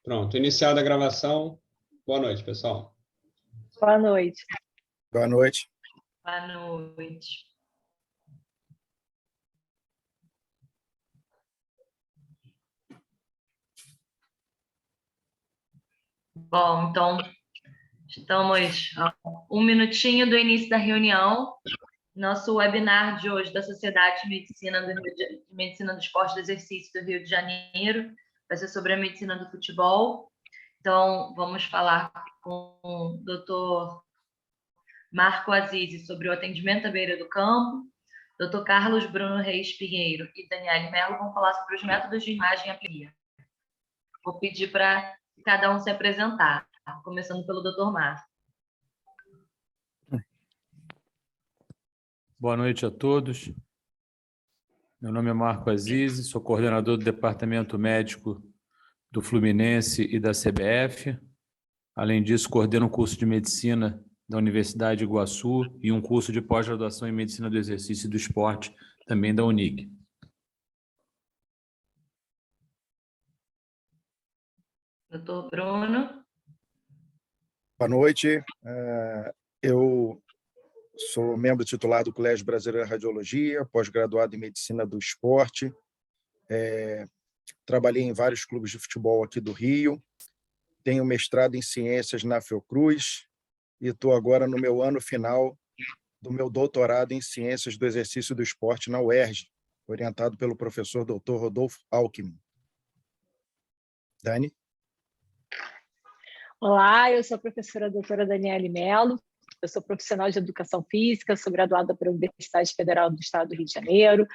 Pronto, iniciada a gravação. Boa noite, pessoal. Boa noite. Boa noite. Boa noite. Bom, então, estamos a um minutinho do início da reunião. Nosso webinar de hoje da Sociedade de Medicina do Esporte e do Exercício do Rio de Janeiro vai ser sobre a medicina do futebol. Então, vamos falar com o Dr. Marco Azizi sobre o atendimento à beira do campo. Dr. Carlos Bruno Reis Pinheiro e Daniele Mello vão falar sobre os métodos de imagem e aplicação. Vou pedir para cada um se apresentar, começando pelo Dr. Marco. Boa noite a todos. Meu nome é Marco Azizi, sou coordenador do Departamento Médico do Fluminense e da CBF. Além disso, coordeno um curso de Medicina da Universidade de Iguaçu e um curso de pós-graduação em Medicina do Exercício e do Esporte, também da UNIC. Dr. Bruno. Boa noite. Eu sou membro titular do Colégio Brasileiro de Radiologia, pós-graduado em Medicina do Esporte. Trabalhei em vários clubes de futebol aqui do Rio. Tenho mestrado em Ciências na Fiocruz e estou agora no meu ano final do meu doutorado em Ciências do Exercício e do Esporte na UERJ, orientado pelo professor Dr. Rodolfo Alckmin. Dani? Olá, eu sou a professora doutora Daniele Mello, eu sou profissional de Educação Física, sou graduada pela Universidade Federal do Estado do Rio de Janeiro,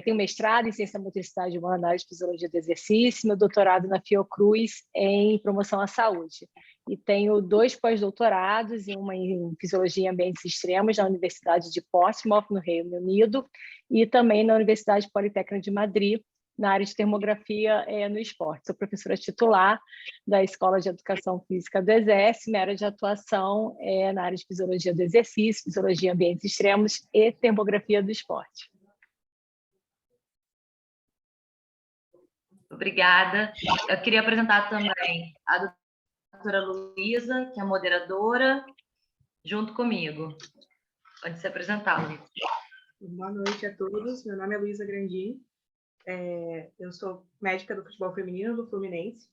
tenho mestrado em Ciência da Motricidade Humana, área de Fisiologia do Exercício, meu doutorado na Fiocruz em Promoção à Saúde. E tenho 2 pós-doutorados, uma em Fisiologia em Ambientes Extremos, na Universidade de Portsmouth, no Reino Unido, e também na Universidade Politécnica de Madrid, na área de termografia no esporte. Sou professora titular da Escola de Educação Física do Exército, minha área de atuação é na área de Fisiologia do Exercício, Fisiologia em Ambientes Extremos e Termografia do Esporte. Obrigada. Eu queria apresentar também a doutora Luísa, que é moderadora, junto comigo. Pode se apresentar, Luísa. Boa noite a todos. Meu nome é Luísa Grandini. Eu sou médica do futebol feminino do Fluminense.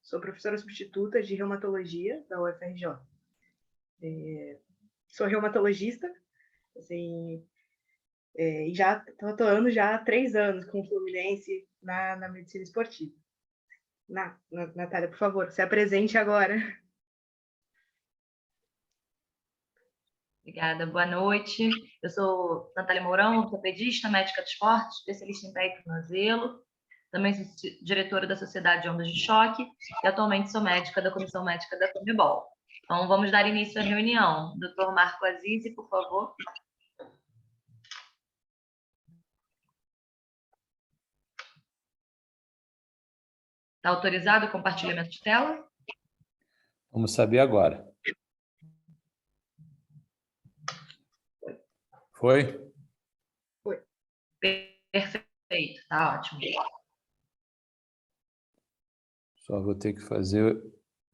Sou professora substituta de reumatologia da UFRJ. Sou reumatologista, assim, e já estou atuando já há 3 anos com o Fluminense na medicina esportiva. Natália, por favor, se apresente agora. Obrigada, boa noite. Eu sou Natália Mourão, ortopedista, médica do esporte, especialista em pé e tornozelo. Também sou diretora da Sociedade de Ondas de Choque e atualmente sou médica da Comissão Médica da Conmebol. Então, vamos dar início à reunião. Dr. Marco Azizi, por favor. Está autorizado o compartilhamento de tela? Vamos saber agora. Foi? Foi. Perfeito, tá ótimo. Só vou ter que fazer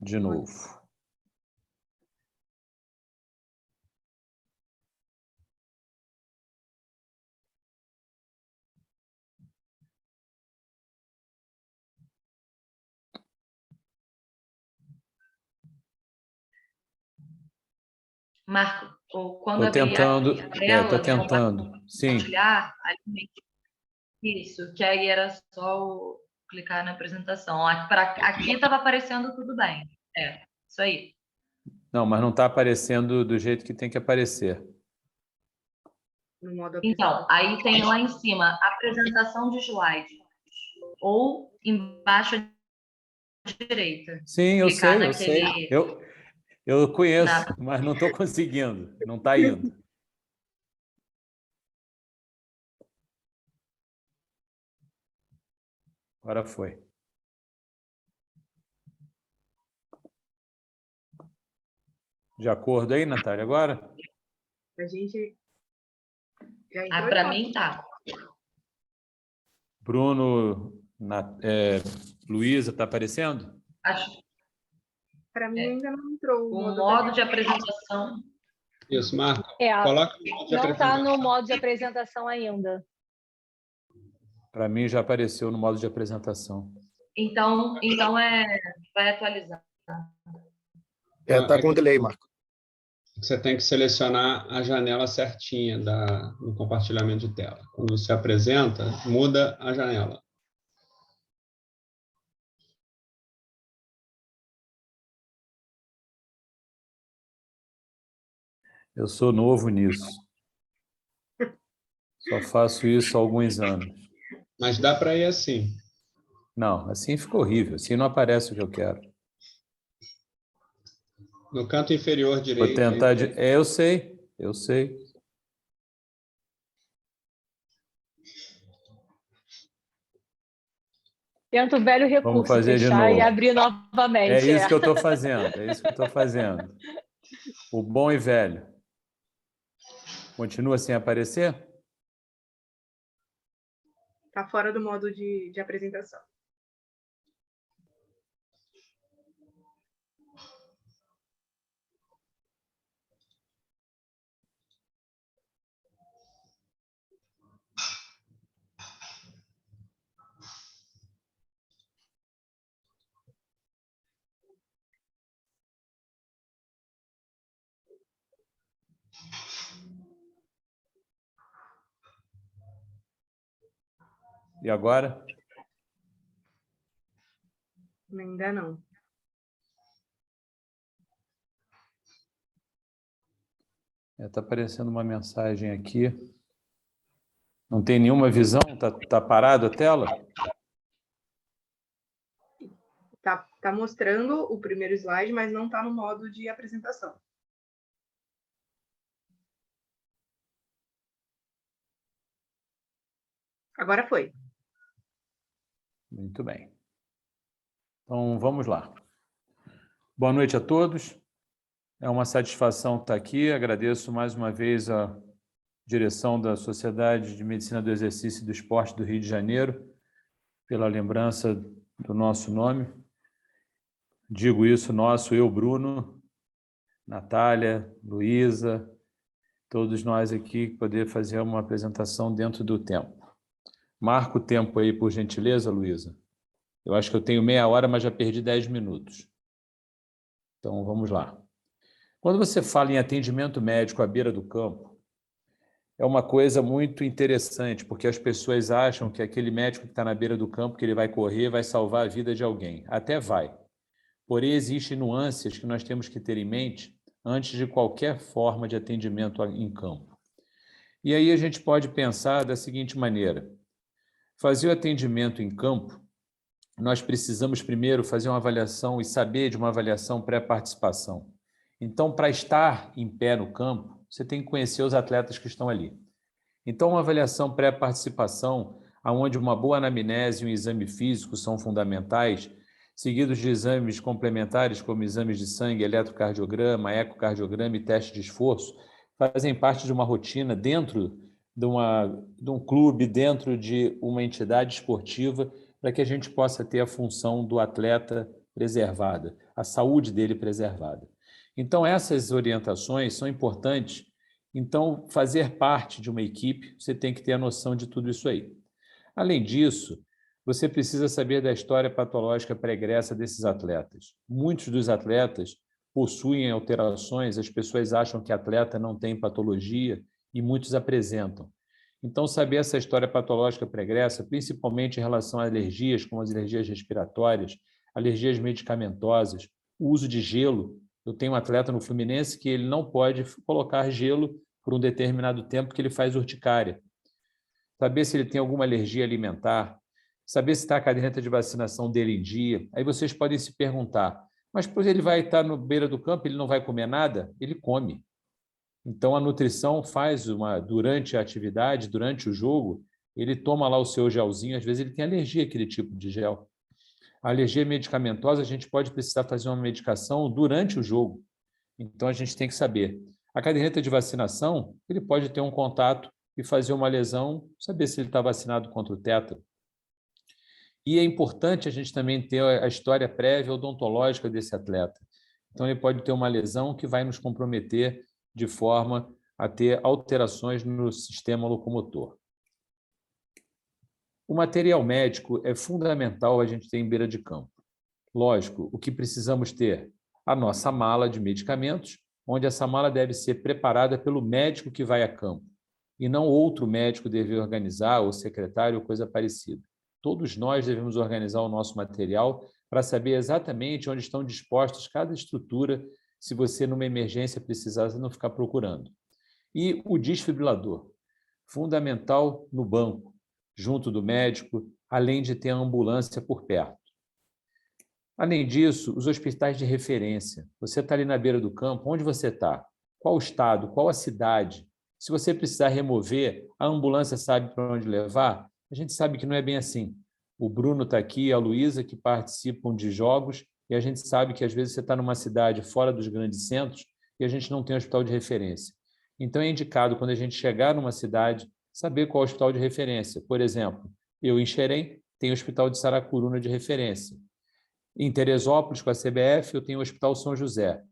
de novo. Marco, quando Estou abrir tentando, a tela, estou tentando, sim. compartilhar, isso, que aí era só clicar na apresentação. Aqui estava aparecendo tudo bem. Isso aí. Não, mas não está aparecendo do jeito que tem que aparecer. No modo Então, aí tem lá em cima, apresentação de slide. Ou embaixo à direita. Sim, eu Clicar sei. naquele... Eu conheço, mas não estou conseguindo. Não está indo. Agora foi. De acordo aí, Natália, agora? A gente já entrou. Para mim, tá. Bruno, Luísa, está aparecendo? Acho Para mim ainda não entrou o modo de apresentação. Isso, Marco. É, Coloca no modo de não está apresentação. no modo de apresentação ainda. Para mim já apareceu no modo de apresentação. Então vai atualizar. Tá com delay, Marco. Você tem que selecionar a janela certinha no compartilhamento de tela. Quando você apresenta, muda a janela. Eu sou novo nisso. Só faço isso há alguns anos. Mas dá para ir assim. Não, assim fica horrível. Assim não aparece o que eu quero. No canto inferior Vou direito. tentar... aí, eu sei. Tenta o velho Vamos recurso, fazer de fechar e novo. abrir É novamente. isso que eu estou fazendo. O bom e velho. Continua sem aparecer? Está fora do modo de apresentação. E agora? Ainda não. Está aparecendo uma mensagem aqui. Não tem nenhuma visão? Tá parado a tela? Tá mostrando o primeiro slide, mas não está no modo de apresentação. Agora foi. Muito bem. Então, vamos lá. Boa noite a todos. É uma satisfação estar aqui. Agradeço mais uma vez a direção da Sociedade de Medicina do Exercício e do Esporte do Rio de Janeiro pela lembrança do nosso nome. Digo isso nosso, eu, Bruno, Natália, Luísa, todos nós aqui poder fazer uma apresentação dentro do tempo. Marca o tempo aí, por gentileza, Luísa. Eu acho que eu tenho meia hora, mas já perdi 10 minutos. Então, vamos lá. Quando você fala em atendimento médico à beira do campo, é uma coisa muito interessante, porque as pessoas acham que aquele médico que está na beira do campo, que ele vai correr, vai salvar a vida de alguém. Até vai. Porém, existem nuances que nós temos que ter em mente antes de qualquer forma de atendimento em campo. E aí a gente pode pensar da seguinte maneira: fazer o atendimento em campo, nós precisamos primeiro fazer uma avaliação e saber de uma avaliação pré-participação. Então, para estar em pé no campo, você tem que conhecer os atletas que estão ali. Então, uma avaliação pré-participação, onde uma boa anamnese e um exame físico são fundamentais, seguidos de exames complementares como exames de sangue, eletrocardiograma, ecocardiograma e teste de esforço, fazem parte de uma rotina dentro de um clube, dentro de uma entidade esportiva, para que a gente possa ter a função do atleta preservada, a saúde dele preservada. Então, essas orientações são importantes. Então, fazer parte de uma equipe, você tem que ter a noção de tudo isso aí. Além disso, você precisa saber da história patológica pregressa desses atletas. Muitos dos atletas possuem alterações, as pessoas acham que atleta não tem patologia e muitos apresentam. Então, saber essa história patológica pregressa, principalmente em relação a alergias, como as alergias respiratórias, alergias medicamentosas, o uso de gelo. Eu tenho um atleta no Fluminense que ele não pode colocar gelo por um determinado tempo que ele faz urticária. Saber se ele tem alguma alergia alimentar, saber se está a caderneta de vacinação dele em dia. Aí vocês podem se perguntar, mas pois ele vai estar no beira do campo, ele não vai comer nada? Ele come. Então, a nutrição faz durante a atividade, durante o jogo, ele toma lá o seu gelzinho, às vezes ele tem alergia àquele tipo de gel. A alergia medicamentosa, a gente pode precisar fazer uma medicação durante o jogo. Então, a gente tem que saber. A caderneta de vacinação, ele pode ter um contato e fazer uma lesão, saber se ele está vacinado contra o tétano. E é importante a gente também ter a história prévia odontológica desse atleta. Então, ele pode ter uma lesão que vai nos comprometer de forma a ter alterações no sistema locomotor. O material médico é fundamental a gente ter em beira de campo. Lógico, o que precisamos ter? A nossa mala de medicamentos, onde essa mala deve ser preparada pelo médico que vai a campo, e não outro médico deve organizar, ou secretário, ou coisa parecida. Todos nós devemos organizar o nosso material para saber exatamente onde estão dispostos cada estrutura, se você, numa emergência, precisar não ficar procurando. E o desfibrilador, fundamental no banco, junto do médico, além de ter a ambulância por perto. Além disso, os hospitais de referência. Você está ali na beira do campo, onde você está? Qual o estado? Qual a cidade? Se você precisar remover, a ambulância sabe para onde levar? A gente sabe que não é bem assim. O Bruno está aqui, a Luísa, que participam de jogos, e a gente sabe que às vezes você está numa cidade fora dos grandes centros e a gente não tem hospital de referência. Então é indicado, quando a gente chegar numa cidade, saber qual é o hospital de referência. Por exemplo, eu em Xerém tenho o Hospital de Saracuruna de referência. Em Teresópolis, com a CBF, eu tenho o Hospital São José.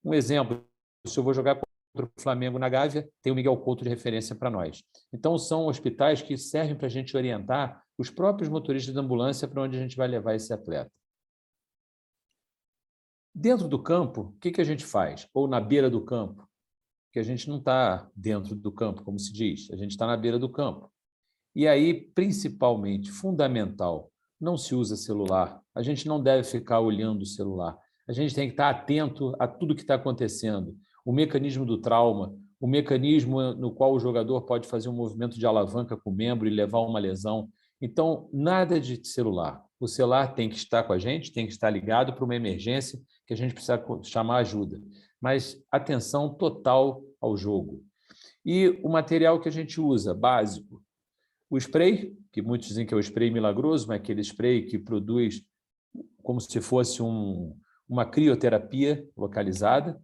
Um exemplo, se eu vou jogar contra o Flamengo na Gávea, tem o Miguel Couto de referência para nós. Então, são hospitais que servem para a gente orientar os próprios motoristas de ambulância para onde a gente vai levar esse atleta. Dentro do campo, o que a gente faz? Ou na beira do campo? Que a gente não está dentro do campo, como se diz, a gente está na beira do campo. E aí, principalmente, fundamental, não se usa celular. A gente não deve ficar olhando o celular. A gente tem que estar atento a tudo que está acontecendo. O mecanismo do trauma, o mecanismo no qual o jogador pode fazer um movimento de alavanca com o membro e levar uma lesão. Então, nada de celular. O celular tem que estar com a gente, tem que estar ligado para uma emergência que a gente precisa chamar ajuda. Mas atenção total ao jogo. E o material que a gente usa, básico, o spray, que muitos dizem que é o spray milagroso, mas é aquele spray que produz como se fosse uma crioterapia localizada.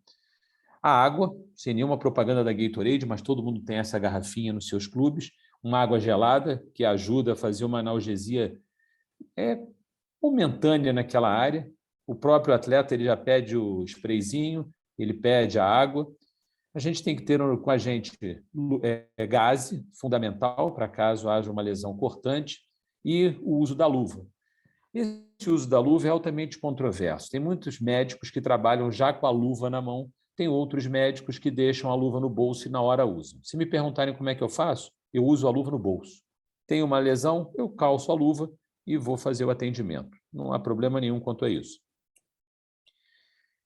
A água, sem nenhuma propaganda da Gatorade, mas todo mundo tem essa garrafinha nos seus clubes. Uma água gelada, que ajuda a fazer uma analgesia momentânea naquela área. O próprio atleta ele já pede o sprayzinho, ele pede a água. A gente tem que ter com a gente gaze, fundamental, para caso haja uma lesão cortante, e o uso da luva. Esse uso da luva é altamente controverso. Tem muitos médicos que trabalham já com a luva na mão, tem outros médicos que deixam a luva no bolso e na hora usam. Se me perguntarem como é que eu faço, eu uso a luva no bolso. Tenho uma lesão, eu calço a luva e vou fazer o atendimento. Não há problema nenhum quanto a isso.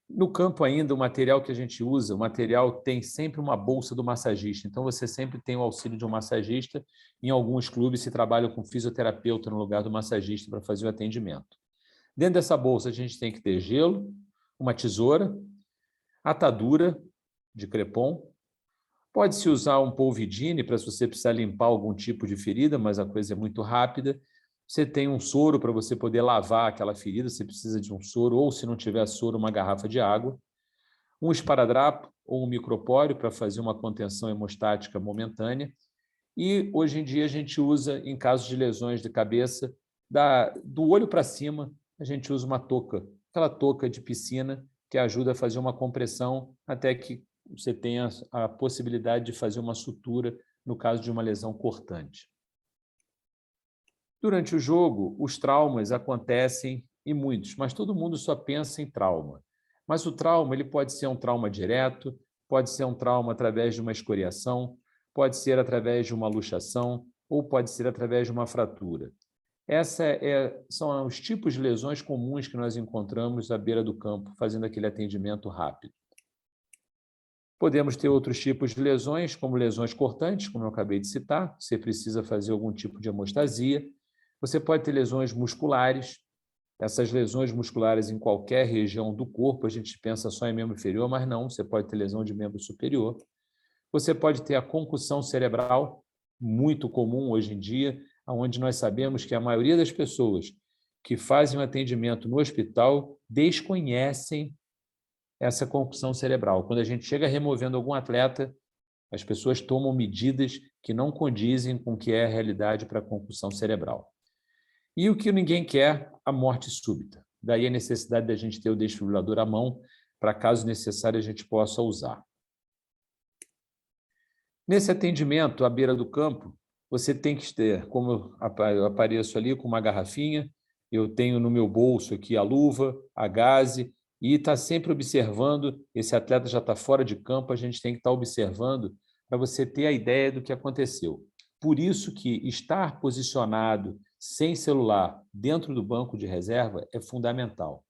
No campo ainda, o material que a gente usa, o material tem sempre uma bolsa do massagista. Então, você sempre tem o auxílio de um massagista. Em alguns clubes se trabalha com fisioterapeuta no lugar do massagista para fazer o atendimento. Dentro dessa bolsa, a gente tem que ter gelo, uma tesoura, atadura de crepom. Pode-se usar um polvidine para se você precisar limpar algum tipo de ferida, mas a coisa é muito rápida. Você tem um soro para você poder lavar aquela ferida, você precisa de um soro, ou se não tiver soro, uma garrafa de água. Um esparadrapo ou um micropóreo para fazer uma contenção hemostática momentânea. E, hoje em dia, a gente usa, em casos de lesões de cabeça, do olho para cima, a gente usa uma touca, aquela touca de piscina que ajuda a fazer uma compressão até que você tenha a possibilidade de fazer uma sutura no caso de uma lesão cortante. Durante o jogo, os traumas acontecem e muitos, mas todo mundo só pensa em trauma. Mas o trauma ele pode ser um trauma direto, pode ser um trauma através de uma escoriação, pode ser através de uma luxação ou pode ser através de uma fratura. São os tipos de lesões comuns que nós encontramos à beira do campo, fazendo aquele atendimento rápido. Podemos ter outros tipos de lesões, como lesões cortantes, como eu acabei de citar, você precisa fazer algum tipo de hemostasia. Você pode ter lesões musculares. Essas lesões musculares em qualquer região do corpo, a gente pensa só em membro inferior, mas não, você pode ter lesão de membro superior. Você pode ter a concussão cerebral, muito comum hoje em dia, onde nós sabemos que a maioria das pessoas que fazem o atendimento no hospital desconhecem essa concussão cerebral. Quando a gente chega removendo algum atleta, as pessoas tomam medidas que não condizem com o que é a realidade para a concussão cerebral. E o que ninguém quer, a morte súbita. Daí a necessidade da gente ter o desfibrilador à mão, para caso necessário a gente possa usar. Nesse atendimento à beira do campo, você tem que ter, como eu apareço ali com uma garrafinha, eu tenho no meu bolso aqui a luva, a gaze, e está sempre observando, esse atleta já está fora de campo, a gente tem que estar observando para você ter a ideia do que aconteceu. Por isso que estar posicionado sem celular dentro do banco de reserva é fundamental.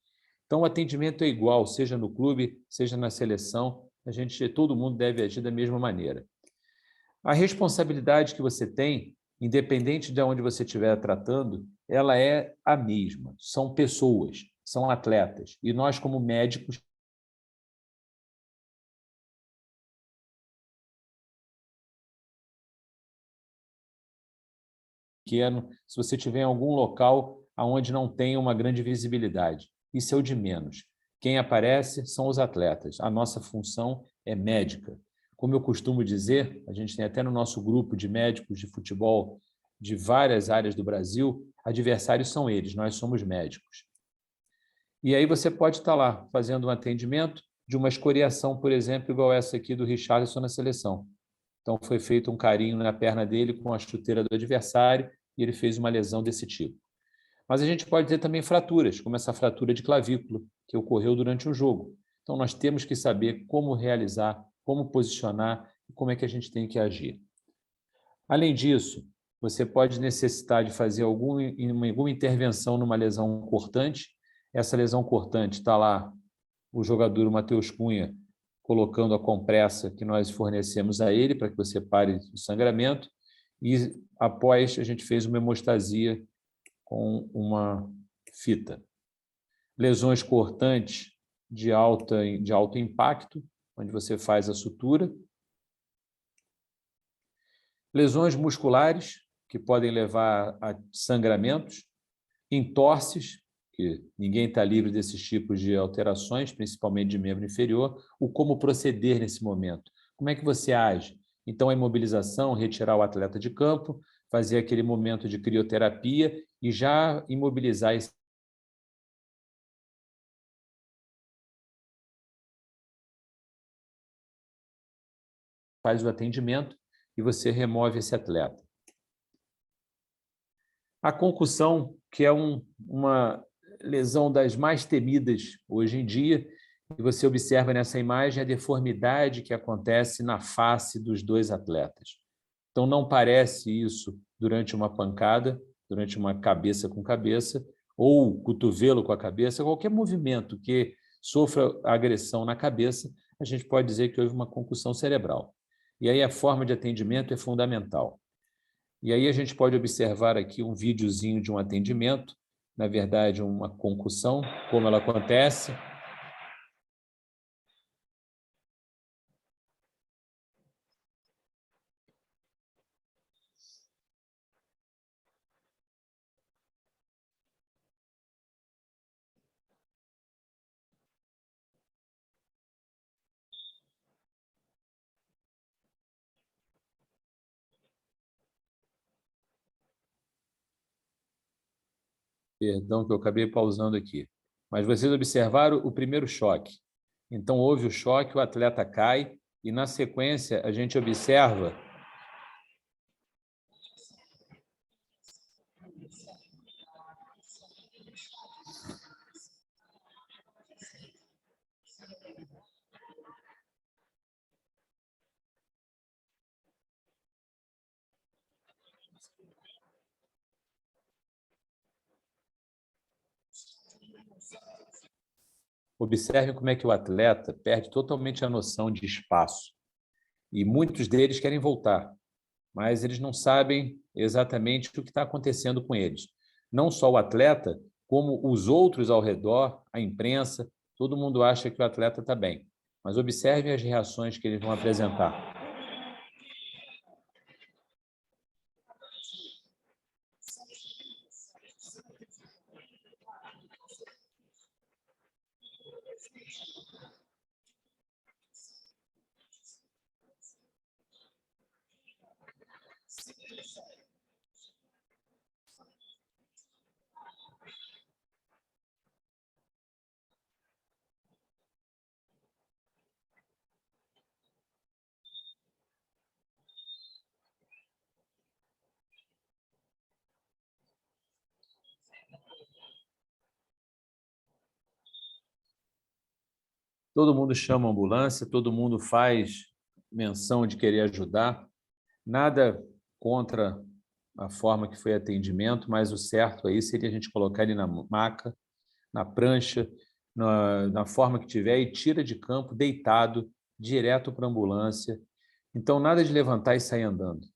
Então, o atendimento é igual, seja no clube, seja na seleção, todo mundo deve agir da mesma maneira. A responsabilidade que você tem, independente de onde você estiver tratando, ela é a mesma. São pessoas, são atletas. E nós, como médicos, pequeno, se você estiver em algum local onde não tem uma grande visibilidade. Isso é o de menos. Quem aparece são os atletas. A nossa função é médica. Como eu costumo dizer, a gente tem até no nosso grupo de médicos de futebol de várias áreas do Brasil, adversários são eles, nós somos médicos. E aí você pode estar lá fazendo um atendimento de uma escoriação, por exemplo, igual essa aqui do Richarlison na seleção. Então, foi feito um carinho na perna dele com a chuteira do adversário e ele fez uma lesão desse tipo. Mas a gente pode ter também fraturas, como essa fratura de clavícula, que ocorreu durante um jogo. Então, nós temos que saber como realizar, como posicionar e como é que a gente tem que agir. Além disso, você pode necessitar de fazer alguma intervenção numa lesão cortante. Essa lesão cortante está lá, o jogador, o Matheus Cunha, colocando a compressa que nós fornecemos a ele para que você pare o sangramento e após a gente fez uma hemostasia com uma fita. Lesões cortantes de alto impacto, onde você faz a sutura. Lesões musculares, que podem levar a sangramentos. Entorses, que ninguém está livre desses tipos de alterações, principalmente de membro inferior, o como proceder nesse momento. Como é que você age? Então, a imobilização, retirar o atleta de campo, fazer aquele momento de crioterapia e já imobilizar esse faz o atendimento e você remove esse atleta. A concussão, que é uma lesão das mais temidas hoje em dia, e você observa nessa imagem a deformidade que acontece na face dos dois atletas. Então, não parece isso durante uma pancada, durante uma cabeça com cabeça, ou cotovelo com a cabeça, qualquer movimento que sofra agressão na cabeça, a gente pode dizer que houve uma concussão cerebral. E aí a forma de atendimento é fundamental. E aí a gente pode observar aqui um videozinho de um atendimento, na verdade, uma concussão, como ela acontece. Perdão que eu acabei pausando aqui. Mas vocês observaram o primeiro choque. Então, houve o choque, o atleta cai, e na sequência a gente observa observem como é que o atleta perde totalmente a noção de espaço. E muitos deles querem voltar, mas eles não sabem exatamente o que está acontecendo com eles. Não só o atleta, como os outros ao redor, a imprensa, todo mundo acha que o atleta está bem. Mas observem as reações que eles vão apresentar. Todo mundo chama a ambulância, todo mundo faz menção de querer ajudar. Nada contra a forma que foi atendimento, mas o certo aí seria a gente colocar ele na maca, na prancha, na forma que tiver, e tira de campo, deitado, direto para a ambulância. Então, nada de levantar e sair andando.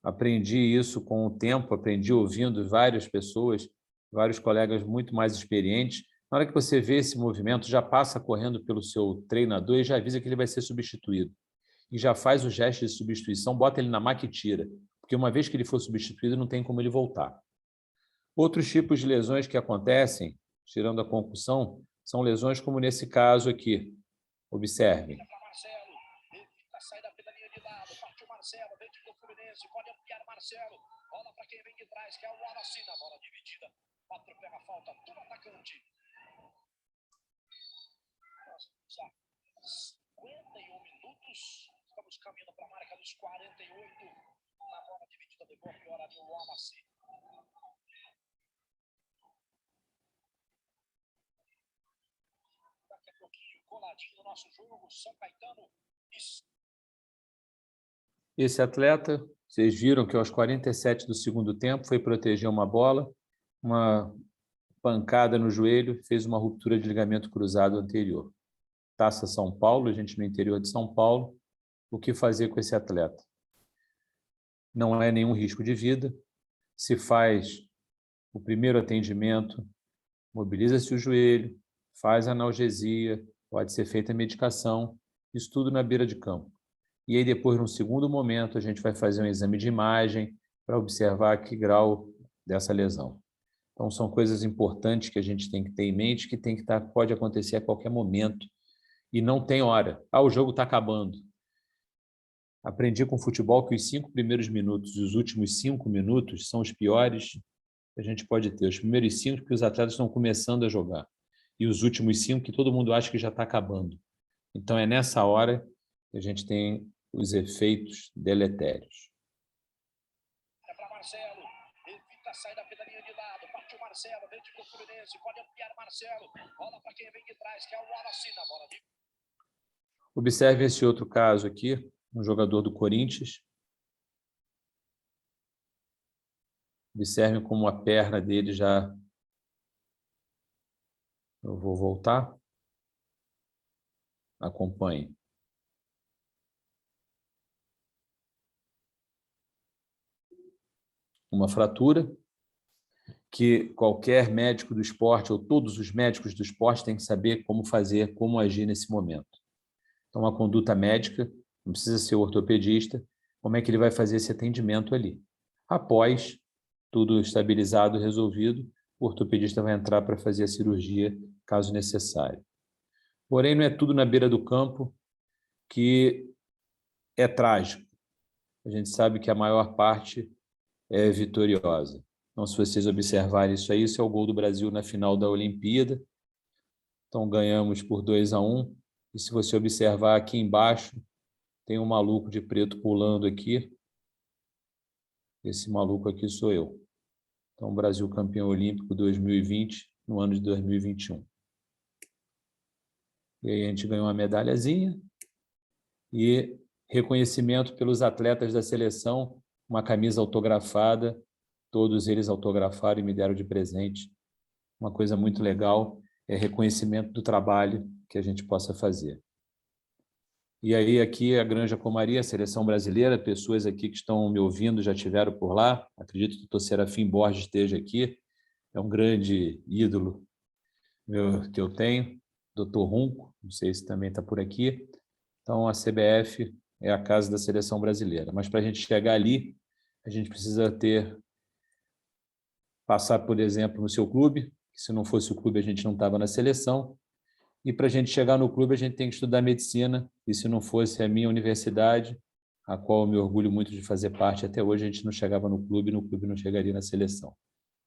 Aprendi isso com o tempo, aprendi ouvindo várias pessoas, vários colegas muito mais experientes. Na hora que você vê esse movimento, já passa correndo pelo seu treinador e já avisa que ele vai ser substituído. E já faz o gesto de substituição, bota ele na maca e tira, porque uma vez que ele for substituído, não tem como ele voltar. Outros tipos de lesões que acontecem, tirando a concussão, são lesões como nesse caso aqui. Observem. Marcelo, vem do Fluminense, pode ampliar Marcelo, bola para quem vem de trás, que é o Wallace, na bola dividida, 4 pega a falta do atacante. Nós vamos a 51 minutos, estamos caminhando para a marca dos 48, na bola dividida, devolve hora do Wallace. Daqui a pouquinho, coladinho no nosso jogo, São Caetano e... Esse atleta, vocês viram que aos 47 do segundo tempo foi proteger uma bola, uma pancada no joelho, fez uma ruptura de ligamento cruzado anterior. Taça São Paulo, a gente no interior de São Paulo, o que fazer com esse atleta? Não é nenhum risco de vida, se faz o primeiro atendimento, mobiliza-se o joelho, faz analgesia, pode ser feita a medicação, isso tudo na beira de campo. E aí depois, num segundo momento, a gente vai fazer um exame de imagem para observar que grau dessa lesão. Então, são coisas importantes que a gente tem que ter em mente, que pode acontecer a qualquer momento e não tem hora. O jogo está acabando. Aprendi com o futebol que os 5 primeiros minutos e os últimos 5 minutos são os piores que a gente pode ter. Os primeiros 5 que os atletas estão começando a jogar e os últimos 5 que todo mundo acha que já está acabando. Então, é nessa hora que a gente tem os efeitos deletérios. Para Marcelo, evita a saída pela linha de lado, partiu Marcelo, vem de Fluminense, pode ampliar Marcelo, bola para quem vem de trás, que é o Wallace, na bola de... Observe esse outro caso aqui, um jogador do Corinthians. Observe como a perna dele já... Eu vou voltar. Acompanhe. Uma fratura que qualquer médico do esporte, ou todos os médicos do esporte, têm que saber como fazer, como agir nesse momento. Então, uma conduta médica, não precisa ser ortopedista, como é que ele vai fazer esse atendimento ali. Após tudo estabilizado, resolvido, o ortopedista vai entrar para fazer a cirurgia, caso necessário. Porém, não é tudo na beira do campo que é trágico. A gente sabe que a maior parte é vitoriosa. Então, se vocês observarem isso aí, esse é o gol do Brasil na final da Olimpíada. Então, ganhamos por 2-1. E se você observar aqui embaixo, tem um maluco de preto pulando aqui. Esse maluco aqui sou eu. Então, Brasil campeão olímpico 2020, no ano de 2021. E aí a gente ganhou uma medalhazinha e reconhecimento pelos atletas da seleção, uma camisa autografada, todos eles autografaram e me deram de presente. Uma coisa muito legal é reconhecimento do trabalho que a gente possa fazer. E aí aqui a Granja Comaria, a seleção brasileira, pessoas aqui que estão me ouvindo já estiveram por lá, acredito que o Dr. Serafim Borges esteja aqui, é um grande ídolo que eu tenho, Dr. Runco, não sei se também está por aqui. Então a CBF é a casa da seleção brasileira, mas para a gente chegar ali, a gente precisa passar, por exemplo, no seu clube, que se não fosse o clube a gente não estava na seleção, e para a gente chegar no clube a gente tem que estudar medicina, e se não fosse a minha universidade, a qual eu me orgulho muito de fazer parte, até hoje a gente não chegava no clube não chegaria na seleção.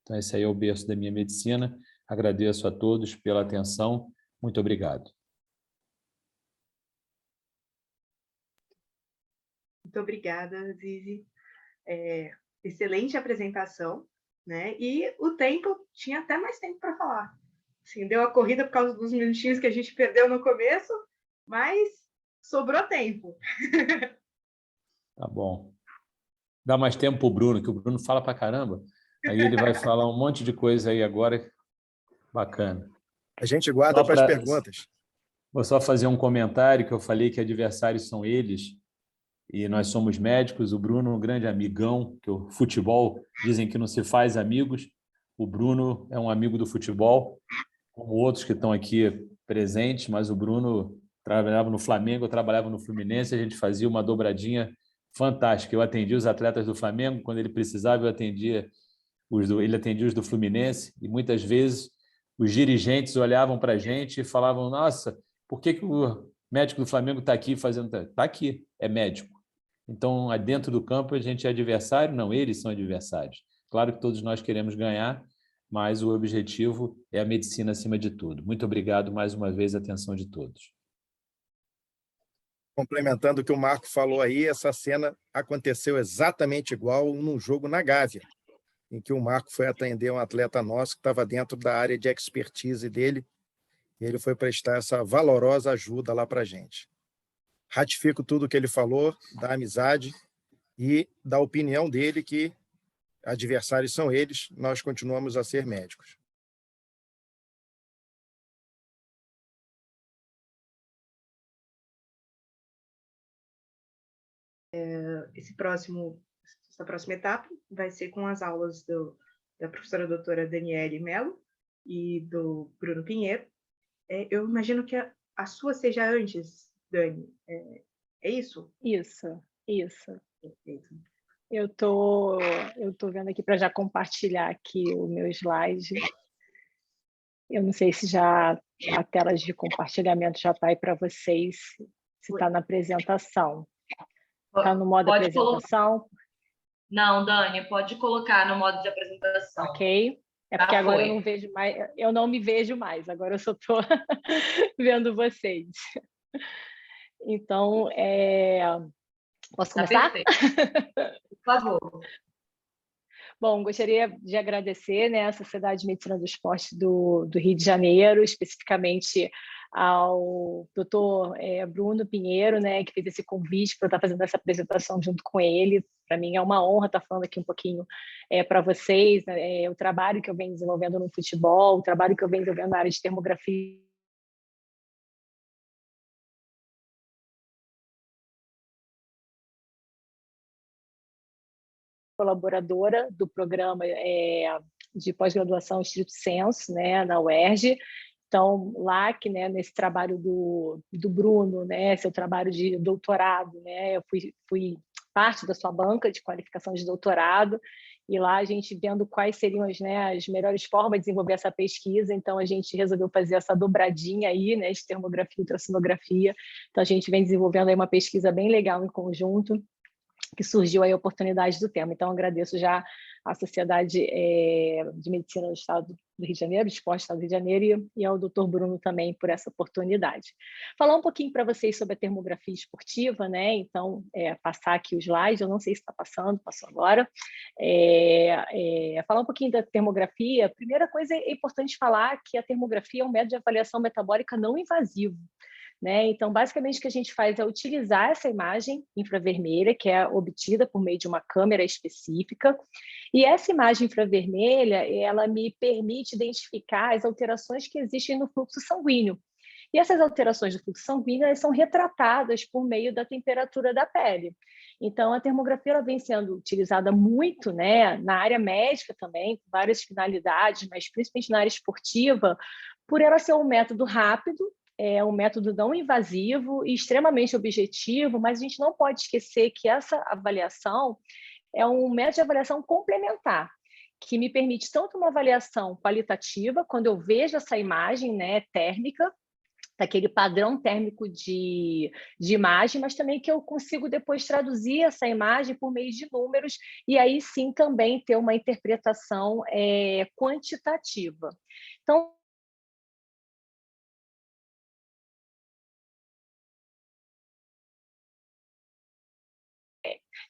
Então esse aí é o berço da minha medicina, agradeço a todos pela atenção, muito obrigado. Muito obrigada, Zizi. Excelente apresentação, né? E o tempo, tinha até mais tempo para falar. Assim, deu a corrida por causa dos minutinhos que a gente perdeu no começo, mas sobrou tempo. Tá bom. Dá mais tempo para o Bruno, que o Bruno fala para caramba. Aí ele vai falar um monte de coisa aí agora. Bacana. A gente guarda para as perguntas. Vou só fazer um comentário que eu falei que adversários são eles e nós somos médicos. O Bruno, um grande amigão, que o futebol dizem que não se faz amigos. O Bruno é um amigo do futebol, como outros que estão aqui presentes, mas o Bruno trabalhava no Flamengo, eu trabalhava no Fluminense, a gente fazia uma dobradinha fantástica. Eu atendia os atletas do Flamengo, quando ele precisava, ele atendia os do Fluminense, e muitas vezes os dirigentes olhavam para a gente e falavam: nossa, por que o médico do Flamengo está aqui fazendo... Está aqui, é médico. Então, dentro do campo, a gente é adversário? Não, eles são adversários. Claro que todos nós queremos ganhar, mas o objetivo é a medicina acima de tudo. Muito obrigado mais uma vez, a atenção de todos. Complementando o que o Marco falou aí, essa cena aconteceu exatamente igual num jogo na Gávea, em que o Marco foi atender um atleta nosso que estava dentro da área de expertise dele, e ele foi prestar essa valorosa ajuda lá para a gente. Ratifico tudo o que ele falou, da amizade e da opinião dele que adversários são eles, nós continuamos a ser médicos. Essa próxima etapa vai ser com as aulas da professora doutora Daniele Mello e do Bruno Pinheiro. Eu imagino que a sua seja antes, Dani. É isso? Isso. Perfeito. Eu tô vendo aqui para já compartilhar aqui o meu slide. Eu não sei se já a tela de compartilhamento já está aí para vocês, se está na apresentação. Está no modo Pode apresentação? Não, Dani, pode colocar no modo de apresentação. Ok. É porque agora eu não vejo mais, eu não me vejo mais, agora eu só estou vendo vocês. Então, posso começar? Perfeito. Por favor. Bom, gostaria de agradecer, né, a Sociedade de Medicina do Esporte do Rio de Janeiro, especificamente ao doutor Bruno Pinheiro, né, que fez esse convite para eu estar fazendo essa apresentação junto com ele. Para mim é uma honra estar falando aqui um pouquinho para vocês, né, o trabalho que eu venho desenvolvendo no futebol, o trabalho que eu venho desenvolvendo na área de termografia. Colaboradora do programa de pós-graduação Estrito Sensu, né, na UERJ. Então, lá que, né, nesse trabalho do Bruno, né, seu trabalho de doutorado, né, eu fui parte da sua banca de qualificação de doutorado, e lá a gente vendo quais seriam as melhores formas de desenvolver essa pesquisa, então a gente resolveu fazer essa dobradinha aí, né, de termografia e ultrassonografia. Então a gente vem desenvolvendo aí uma pesquisa bem legal em conjunto, que surgiu aí a oportunidade do tema. Então, agradeço já à Sociedade de Medicina do Estado do Rio de Janeiro, do Esporte do Estado do Rio de Janeiro, e ao Dr. Bruno também por essa oportunidade. Falar um pouquinho para vocês sobre a termografia esportiva, né? Então, passar aqui o slide, eu não sei se está passando, passou agora. Falar um pouquinho da termografia. A primeira coisa, é importante falar que a termografia é um método de avaliação metabólica não invasivo. Né? Então, basicamente, o que a gente faz é utilizar essa imagem infravermelha, que é obtida por meio de uma câmera específica, e essa imagem infravermelha, ela me permite identificar as alterações que existem no fluxo sanguíneo. E essas alterações do fluxo sanguíneo, elas são retratadas por meio da temperatura da pele. Então, a termografia ela vem sendo utilizada muito, né, na área médica também, com várias finalidades, mas principalmente na área esportiva, por ela ser um método rápido, é um método não invasivo e extremamente objetivo, mas a gente não pode esquecer que essa avaliação é um método de avaliação complementar, que me permite tanto uma avaliação qualitativa, quando eu vejo essa imagem, né, térmica, daquele padrão térmico de imagem, mas também que eu consigo depois traduzir essa imagem por meio de números e aí sim também ter uma interpretação quantitativa. Então,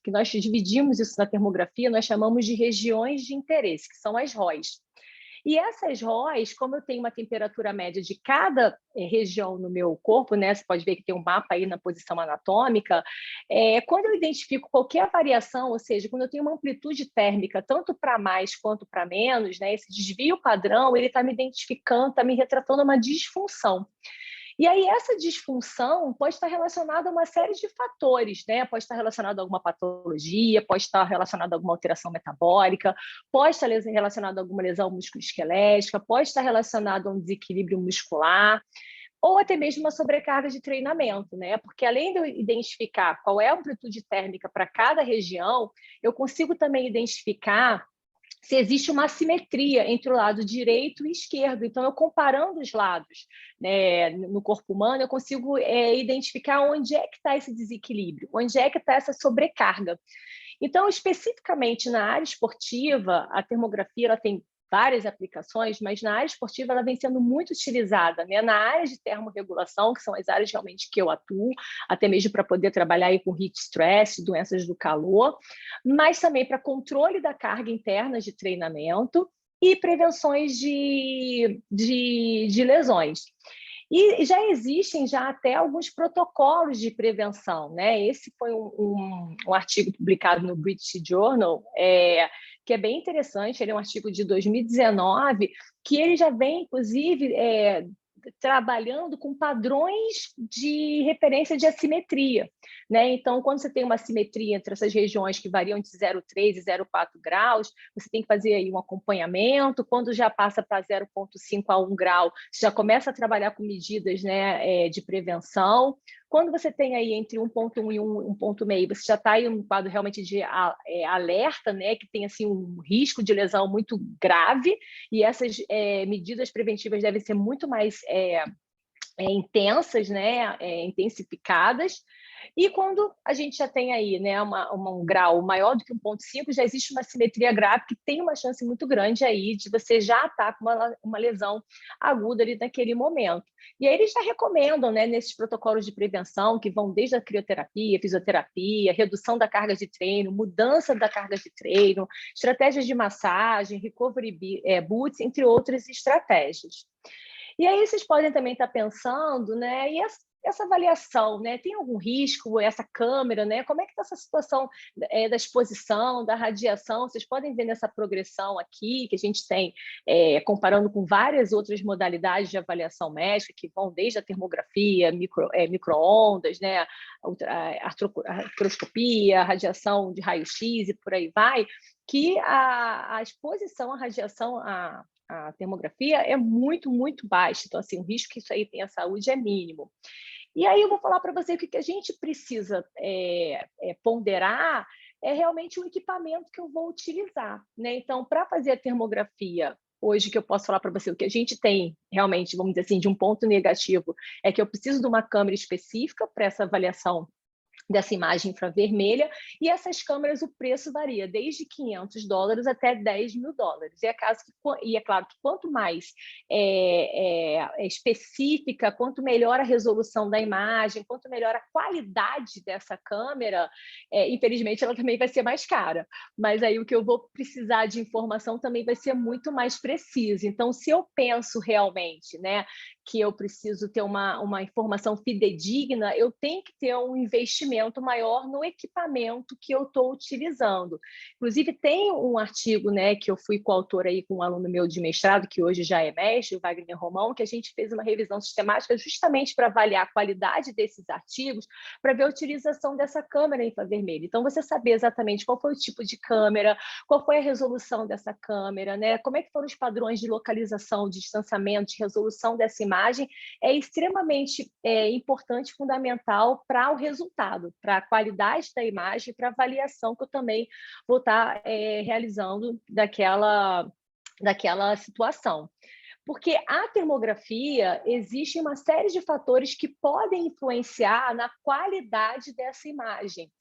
que nós dividimos isso na termografia, nós chamamos de regiões de interesse, que são as ROIs. E essas ROS, como eu tenho uma temperatura média de cada região no meu corpo, né? Você pode ver que tem um mapa aí na posição anatômica. Quando eu identifico qualquer variação, ou seja, quando eu tenho uma amplitude térmica, tanto para mais quanto para menos, né? Esse desvio padrão, ele está me identificando, está me retratando uma disfunção. E aí essa disfunção pode estar relacionada a uma série de fatores, né? Pode estar relacionada a alguma patologia, pode estar relacionada a alguma alteração metabólica, pode estar relacionada a alguma lesão musculoesquelética, pode estar relacionada a um desequilíbrio muscular, ou até mesmo uma sobrecarga de treinamento, né? Porque além de eu identificar qual é a amplitude térmica para cada região, eu consigo também identificar se existe uma assimetria entre o lado direito e esquerdo. Então, eu comparando os lados, né, no corpo humano, eu consigo identificar onde é que está esse desequilíbrio, onde é que está essa sobrecarga. Então, especificamente na área esportiva, a termografia ela tem várias aplicações, mas na área esportiva ela vem sendo muito utilizada, né? Na área de termorregulação, que são as áreas realmente que eu atuo, até mesmo para poder trabalhar aí com heat stress, doenças do calor, mas também para controle da carga interna de treinamento e prevenções de lesões. E já existem até alguns protocolos de prevenção, né? Esse foi um artigo publicado no British Journal, que é bem interessante. Ele é um artigo de 2019, que ele já vem, inclusive, trabalhando com padrões de referência de assimetria, né? Então, quando você tem uma assimetria entre essas regiões que variam de 0,3 e 0,4 graus, você tem que fazer aí um acompanhamento. Quando já passa para 0,5 a 1 grau, você já começa a trabalhar com medidas, né, de prevenção. Quando você tem aí entre 1,1 e 1,5, você já está em um quadro realmente de alerta, né, que tem assim, um risco de lesão muito grave, e essas medidas preventivas devem ser muito mais intensas, né, intensificadas. E quando a gente já tem aí, né, um grau maior do que 1,5, já existe uma simetria grave que tem uma chance muito grande aí de você já estar com uma lesão aguda ali naquele momento. E aí eles já recomendam, né, nesses protocolos de prevenção, que vão desde a crioterapia, fisioterapia, redução da carga de treino, mudança da carga de treino, estratégias de massagem, recovery boots, entre outras estratégias. E aí vocês podem também estar pensando, né, e essa avaliação, né, tem algum risco, essa câmera, né, como é que está essa situação da exposição, da radiação? Vocês podem ver nessa progressão aqui, que a gente tem, comparando com várias outras modalidades de avaliação médica, que vão desde a termografia, micro-ondas, né, a artroscopia, a radiação de raio-x e por aí vai, que a exposição à radiação, a termografia é muito, muito baixa. Então, assim, o risco que isso aí tem à saúde é mínimo. E aí eu vou falar para você que o que a gente precisa ponderar é realmente o equipamento que eu vou utilizar, né? Então, para fazer a termografia, hoje que eu posso falar para você, o que a gente tem realmente, vamos dizer assim, de um ponto negativo, é que eu preciso de uma câmera específica para essa avaliação dessa imagem infravermelha, e essas câmeras o preço varia desde $500 até $10.000. E é claro que quanto mais específica, quanto melhor a resolução da imagem, quanto melhor a qualidade dessa câmera, infelizmente ela também vai ser mais cara. Mas aí o que eu vou precisar de informação também vai ser muito mais preciso. Então, se eu penso realmente, né, que eu preciso ter uma informação fidedigna, eu tenho que ter um investimento maior no equipamento que eu estou utilizando. Inclusive, tem um artigo, né, que eu fui coautora aí com um aluno meu de mestrado, que hoje já é mestre, o Wagner Romão, que a gente fez uma revisão sistemática justamente para avaliar a qualidade desses artigos, para ver a utilização dessa câmera infravermelha. Então, você saber exatamente qual foi o tipo de câmera, qual foi a resolução dessa câmera, né, como é que foram os padrões de localização, de distanciamento, de resolução dessa imagem, é extremamente importante, fundamental para o resultado, para a qualidade da imagem, para a avaliação que eu também vou estar realizando daquela situação. Porque a termografia, existe uma série de fatores que podem influenciar na qualidade dessa imagem.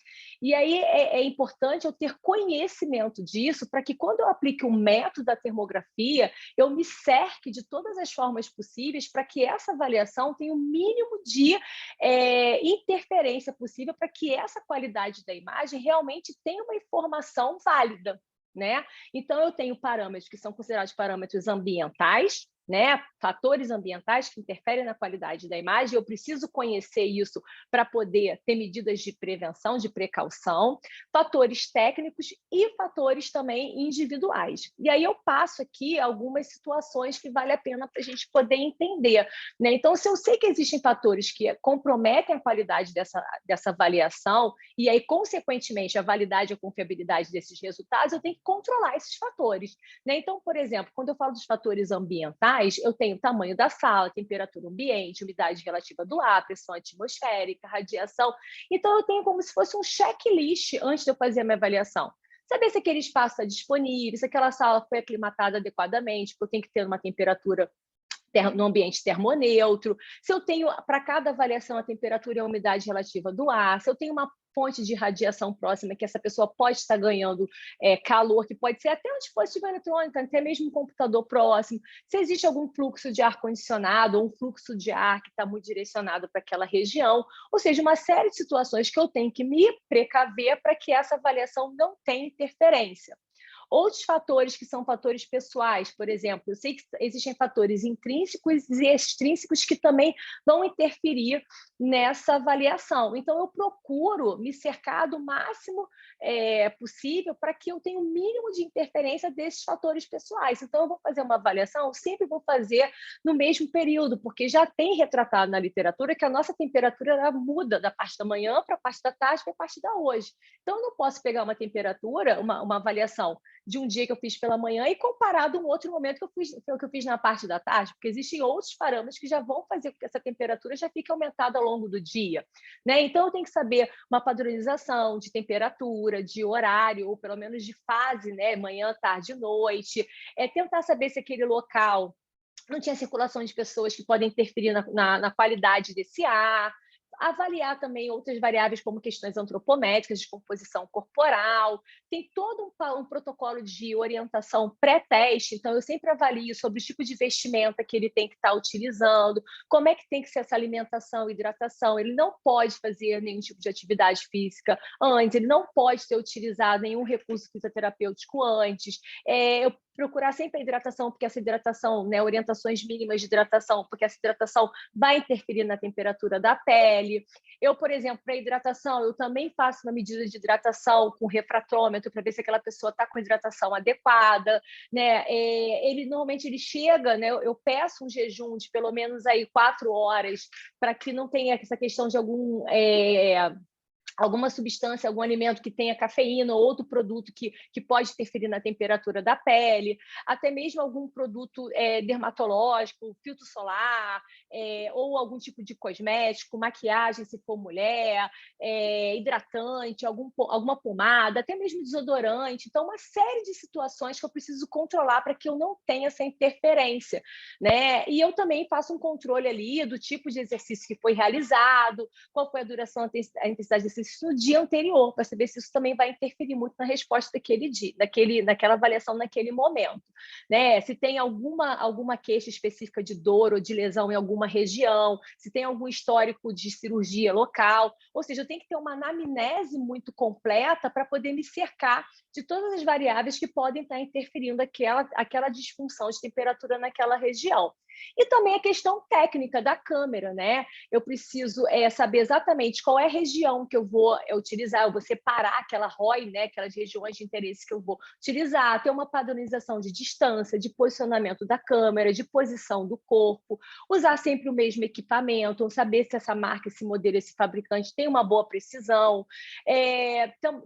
E aí é importante eu ter conhecimento disso para que quando eu aplique o método da termografia, eu me cerque de todas as formas possíveis para que essa avaliação tenha o mínimo de interferência possível para que essa qualidade da imagem realmente tenha uma informação válida. né? Então, eu tenho parâmetros que são considerados parâmetros ambientais, né? Fatores ambientais que interferem na qualidade da imagem. Eu preciso conhecer isso para poder ter medidas de prevenção, de precaução, fatores técnicos e fatores também individuais. E aí eu passo aqui algumas situações que vale a pena para a gente poder entender, né? Então, se eu sei que existem fatores que comprometem a qualidade dessa avaliação e aí, consequentemente, a validade e a confiabilidade desses resultados, eu tenho que controlar esses fatores, né? Então, por exemplo, quando eu falo dos fatores ambientais, eu tenho o tamanho da sala, temperatura ambiente, umidade relativa do ar, pressão atmosférica, radiação. Então, eu tenho como se fosse um checklist antes de eu fazer a minha avaliação. Saber se aquele espaço está disponível, se aquela sala foi aclimatada adequadamente, porque eu tenho que ter uma temperatura no ambiente termoneutro, se eu tenho, para cada avaliação, a temperatura e a umidade relativa do ar, se eu tenho uma fonte de radiação próxima, que essa pessoa pode estar ganhando calor, que pode ser até um dispositivo eletrônico, até mesmo um computador próximo, se existe algum fluxo de ar-condicionado ou um fluxo de ar que está muito direcionado para aquela região, ou seja, uma série de situações que eu tenho que me precaver para que essa avaliação não tenha interferência. Outros fatores que são fatores pessoais, por exemplo, eu sei que existem fatores intrínsecos e extrínsecos que também vão interferir nessa avaliação. Então, eu procuro me cercar do máximo possível para que eu tenha o mínimo de interferência desses fatores pessoais. Então, eu vou fazer uma avaliação, eu sempre vou fazer no mesmo período, porque já tem retratado na literatura que a nossa temperatura ela muda da parte da manhã para a parte da tarde para a parte da hoje. Então, eu não posso pegar uma temperatura, uma avaliação de um dia que eu fiz pela manhã e comparado a um outro momento que eu fiz na parte da tarde, porque existem outros parâmetros que já vão fazer com que essa temperatura já fique aumentada ao longo do dia, né? Então, eu tenho que saber uma padronização de temperatura, de horário, ou pelo menos de fase, né? Manhã, tarde, noite. Tentar saber se aquele local não tinha circulação de pessoas que podem interferir na qualidade desse ar. Avaliar também outras variáveis como questões antropométricas, de composição corporal. Tem todo um protocolo de orientação pré-teste, então eu sempre avalio sobre o tipo de vestimenta que ele tem que estar utilizando, como é que tem que ser essa alimentação e hidratação. Ele não pode fazer nenhum tipo de atividade física antes, ele não pode ter utilizado nenhum recurso fisioterapêutico antes. Eu procurar sempre a hidratação, porque essa hidratação, né, orientações mínimas de hidratação, porque essa hidratação vai interferir na temperatura da pele. Eu, por exemplo, para hidratação, eu também faço uma medida de hidratação com refratômetro para ver se aquela pessoa está com hidratação adequada, né? Normalmente ele chega, né? Eu peço um jejum de pelo menos aí 4 horas para que não tenha essa questão de alguma substância, algum alimento que tenha cafeína ou outro produto que pode interferir na temperatura da pele, até mesmo algum produto dermatológico, filtro solar, ou algum tipo de cosmético, maquiagem, se for mulher, hidratante, alguma pomada, até mesmo desodorante. Então, uma série de situações que eu preciso controlar para que eu não tenha essa interferência, né? E eu também faço um controle ali do tipo de exercício que foi realizado, qual foi a duração, a intensidade desse no dia anterior, para saber se isso também vai interferir muito na resposta daquele dia, naquela avaliação naquele momento, né? Se tem alguma queixa específica de dor ou de lesão em alguma região, se tem algum histórico de cirurgia local, ou seja, eu tenho que ter uma anamnese muito completa para poder me cercar de todas as variáveis que podem estar interferindo aquela disfunção de temperatura naquela região. E também a questão técnica da câmera, né? Eu preciso saber exatamente qual é a região que eu vou utilizar, eu vou separar aquela ROI, né? Aquelas regiões de interesse que eu vou utilizar, ter uma padronização de distância, de posicionamento da câmera, de posição do corpo, usar sempre o mesmo equipamento, saber se essa marca, esse modelo, esse fabricante tem uma boa precisão.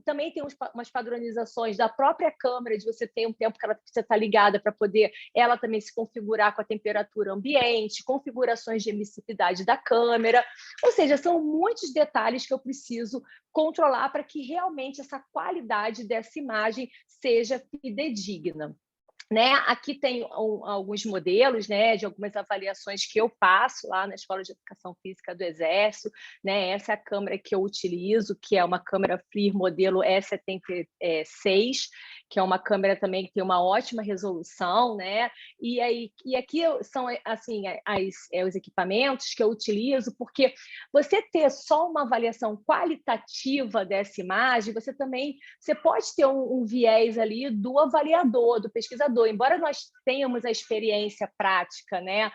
Também tem umas padronizações da própria câmera, de você ter um tempo que ela precisa estar ligada para poder ela também se configurar com a temperatura ambiente, configurações de emissividade da câmera, ou seja, são muitos detalhes que eu preciso controlar para que realmente essa qualidade dessa imagem seja fidedigna. né? Aqui tem alguns modelos, né, de algumas avaliações que eu faço lá na Escola de Educação Física do Exército, né? Essa é a câmera que eu utilizo, que é uma câmera FLIR modelo E76, que é uma câmera também que tem uma ótima resolução, né? E aqui são assim os equipamentos que eu utilizo, porque você ter só uma avaliação qualitativa dessa imagem, você pode ter um viés ali do avaliador, do pesquisador. Embora nós tenhamos a experiência prática, né,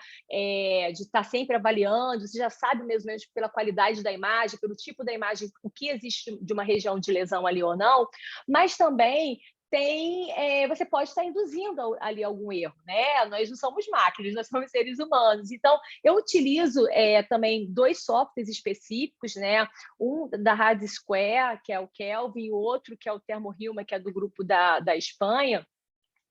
de estar sempre avaliando, você já sabe mais ou menos pela qualidade da imagem, pelo tipo da imagem, o que existe de uma região de lesão ali ou não, mas também você pode estar induzindo ali algum erro, né? Nós não somos máquinas, nós somos seres humanos. Então, eu utilizo também 2 softwares específicos, né? Um da Rad Square, que é o Kelvin, e o outro, que é o Thermo-Hilma, que é do grupo da Espanha,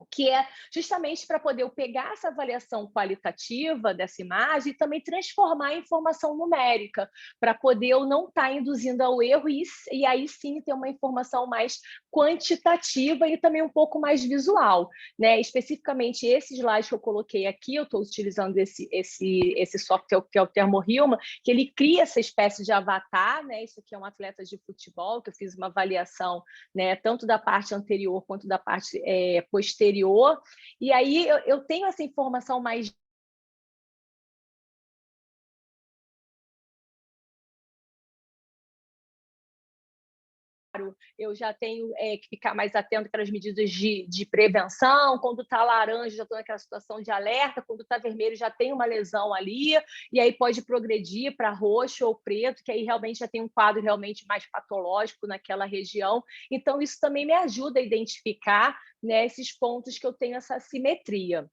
que é justamente para poder eu pegar essa avaliação qualitativa dessa imagem e também transformar em informação numérica, para poder eu não estar induzindo ao erro e aí sim ter uma informação mais quantitativa e também um pouco mais visual, né? Especificamente esse slide que eu coloquei aqui, eu estou utilizando esse software que é o Thermo-Hilma, que ele cria essa espécie de avatar, né? Isso aqui é um atleta de futebol, que eu fiz uma avaliação, né, tanto da parte anterior quanto da parte posterior. E aí eu tenho essa informação mais eu já tenho que ficar mais atento para as medidas de prevenção. Quando está laranja, já estou naquela situação de alerta. Quando está vermelho, já tem uma lesão ali. E aí pode progredir para roxo ou preto, que aí realmente já tem um quadro realmente mais patológico naquela região. Então, isso também me ajuda a identificar, né, esses pontos que eu tenho essa assimetria.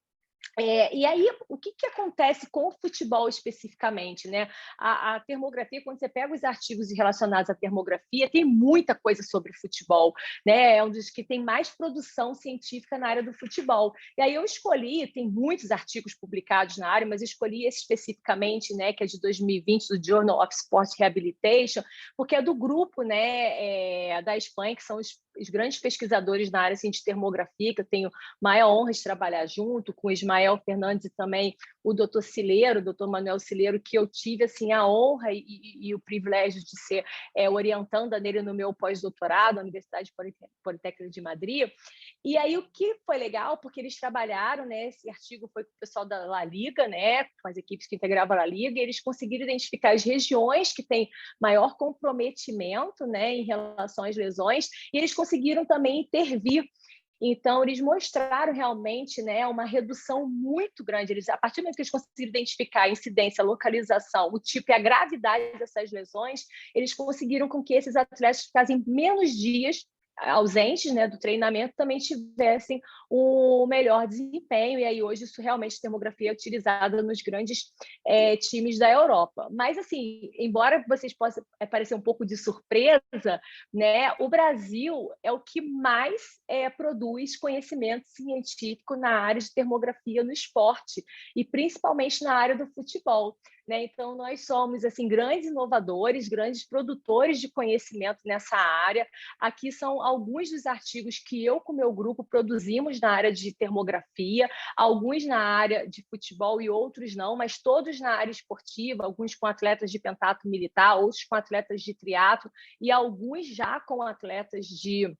E aí, o que acontece com o futebol especificamente, né? A termografia, quando você pega os artigos relacionados à termografia, tem muita coisa sobre futebol, né? É um dos que tem mais produção científica na área do futebol. E aí eu escolhi, tem muitos artigos publicados na área, mas eu escolhi esse especificamente, né, que é de 2020, do Journal of Sport Rehabilitation, porque é do grupo, né, da Espanha, que são os grandes pesquisadores na área assim, de termografia, que eu tenho maior honra de trabalhar junto com o Ismael Fernandes e também o doutor Cileiro, o doutor Manuel Cileiro, que eu tive assim, a honra e o privilégio de ser orientanda nele no meu pós-doutorado na Universidade Politécnica de Madrid. E aí o que foi legal, porque eles trabalharam, né, esse artigo foi com o pessoal da La Liga, né, com as equipes que integravam a La Liga, e eles conseguiram identificar as regiões que têm maior comprometimento, né, em relação às lesões, e eles conseguiram também intervir. Então, eles mostraram realmente, né, uma redução muito grande. A partir do momento que eles conseguiram identificar a incidência, a localização, o tipo e a gravidade dessas lesões, eles conseguiram com que esses atletas ficassem menos dias ausentes, né, do treinamento, também tivessem um melhor desempenho, e aí hoje isso realmente, termografia é utilizada nos grandes times da Europa. Mas, assim, embora vocês possam parecer um pouco de surpresa, né, o Brasil é o que mais produz conhecimento científico na área de termografia no esporte, e principalmente na área do futebol. Né? Então, nós somos assim, grandes inovadores, grandes produtores de conhecimento nessa área. Aqui são alguns dos artigos que eu, com o meu grupo, produzimos na área de termografia, alguns na área de futebol e outros não, mas todos na área esportiva, alguns com atletas de pentatlo militar, outros com atletas de triatlo e alguns já com atletas de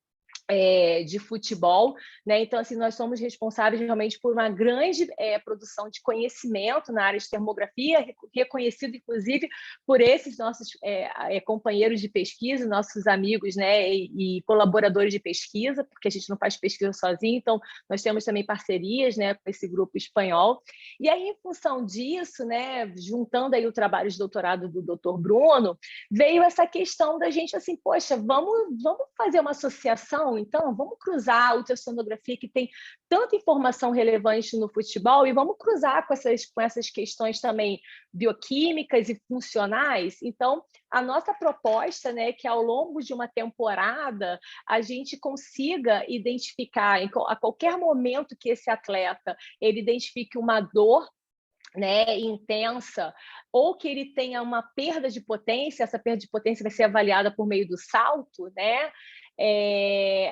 futebol, né? Então, assim, nós somos responsáveis realmente por uma grande produção de conhecimento na área de termografia, reconhecido, inclusive, por esses nossos companheiros de pesquisa, nossos amigos, né, e colaboradores de pesquisa, porque a gente não faz pesquisa sozinho, então nós temos também parcerias, né, com esse grupo espanhol. E aí, em função disso, né, juntando aí o trabalho de doutorado do Dr. Bruno, veio essa questão da gente, assim, poxa, vamos fazer uma associação. Então, vamos cruzar a ultrassonografia, que tem tanta informação relevante no futebol, e vamos cruzar com essas questões também bioquímicas e funcionais. Então, a nossa proposta, né, que ao longo de uma temporada a gente consiga identificar, a qualquer momento que esse atleta ele identifique uma dor, né, intensa, ou que ele tenha uma perda de potência, essa perda de potência vai ser avaliada por meio do salto, né?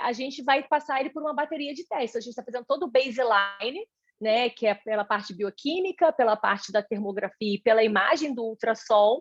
a gente vai passar ele por uma bateria de testes. A gente está fazendo todo o baseline, né, que é pela parte bioquímica, pela parte da termografia e pela imagem do ultrassom.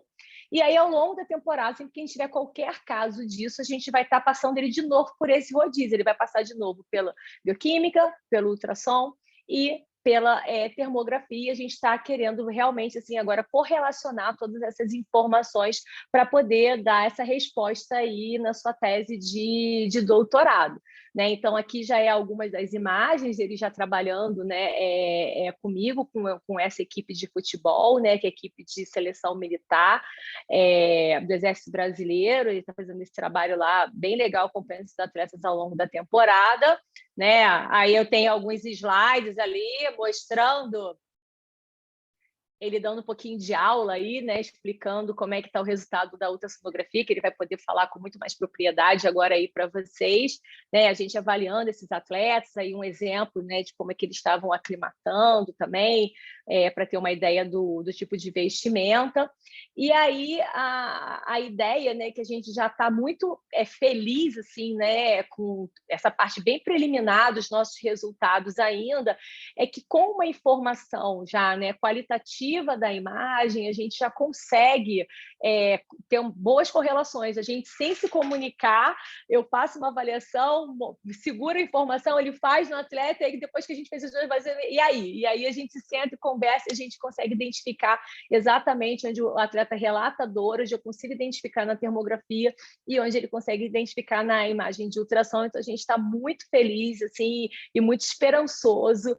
E aí, ao longo da temporada, sempre que a gente tiver qualquer caso disso, a gente vai estar passando ele de novo por esse rodízio. Ele vai passar de novo pela bioquímica, pelo ultrassom e pela termografia. A gente está querendo realmente, assim, agora correlacionar todas essas informações para poder dar essa resposta aí na sua tese de doutorado. Né? Então, aqui já é algumas das imagens, ele já trabalhando, né, comigo, com essa equipe de futebol, né, que é a equipe de seleção militar do Exército Brasileiro. Ele está fazendo esse trabalho lá bem legal, acompanhando esses atletas ao longo da temporada. Né? Aí eu tenho alguns slides ali mostrando ele dando um pouquinho de aula aí, né, explicando como é que está o resultado da ultrassonografia, que ele vai poder falar com muito mais propriedade agora aí para vocês, né, a gente avaliando esses atletas, aí um exemplo, né, de como é que eles estavam aclimatando também, para ter uma ideia do tipo de vestimenta. E aí a ideia, né, que a gente já está muito feliz, assim, né, com essa parte bem preliminar dos nossos resultados ainda, é que com uma informação já, né, qualitativa da imagem, a gente já consegue ter boas correlações. A gente, sem se comunicar, eu passo uma avaliação, segura a informação, ele faz no atleta, e depois que a gente fez os dois, e aí a gente senta e conversa, e a gente consegue identificar exatamente onde o atleta relata dor, onde eu consigo identificar na termografia e onde ele consegue identificar na imagem de ultrassom. Então, a gente está muito feliz, assim, e muito esperançosos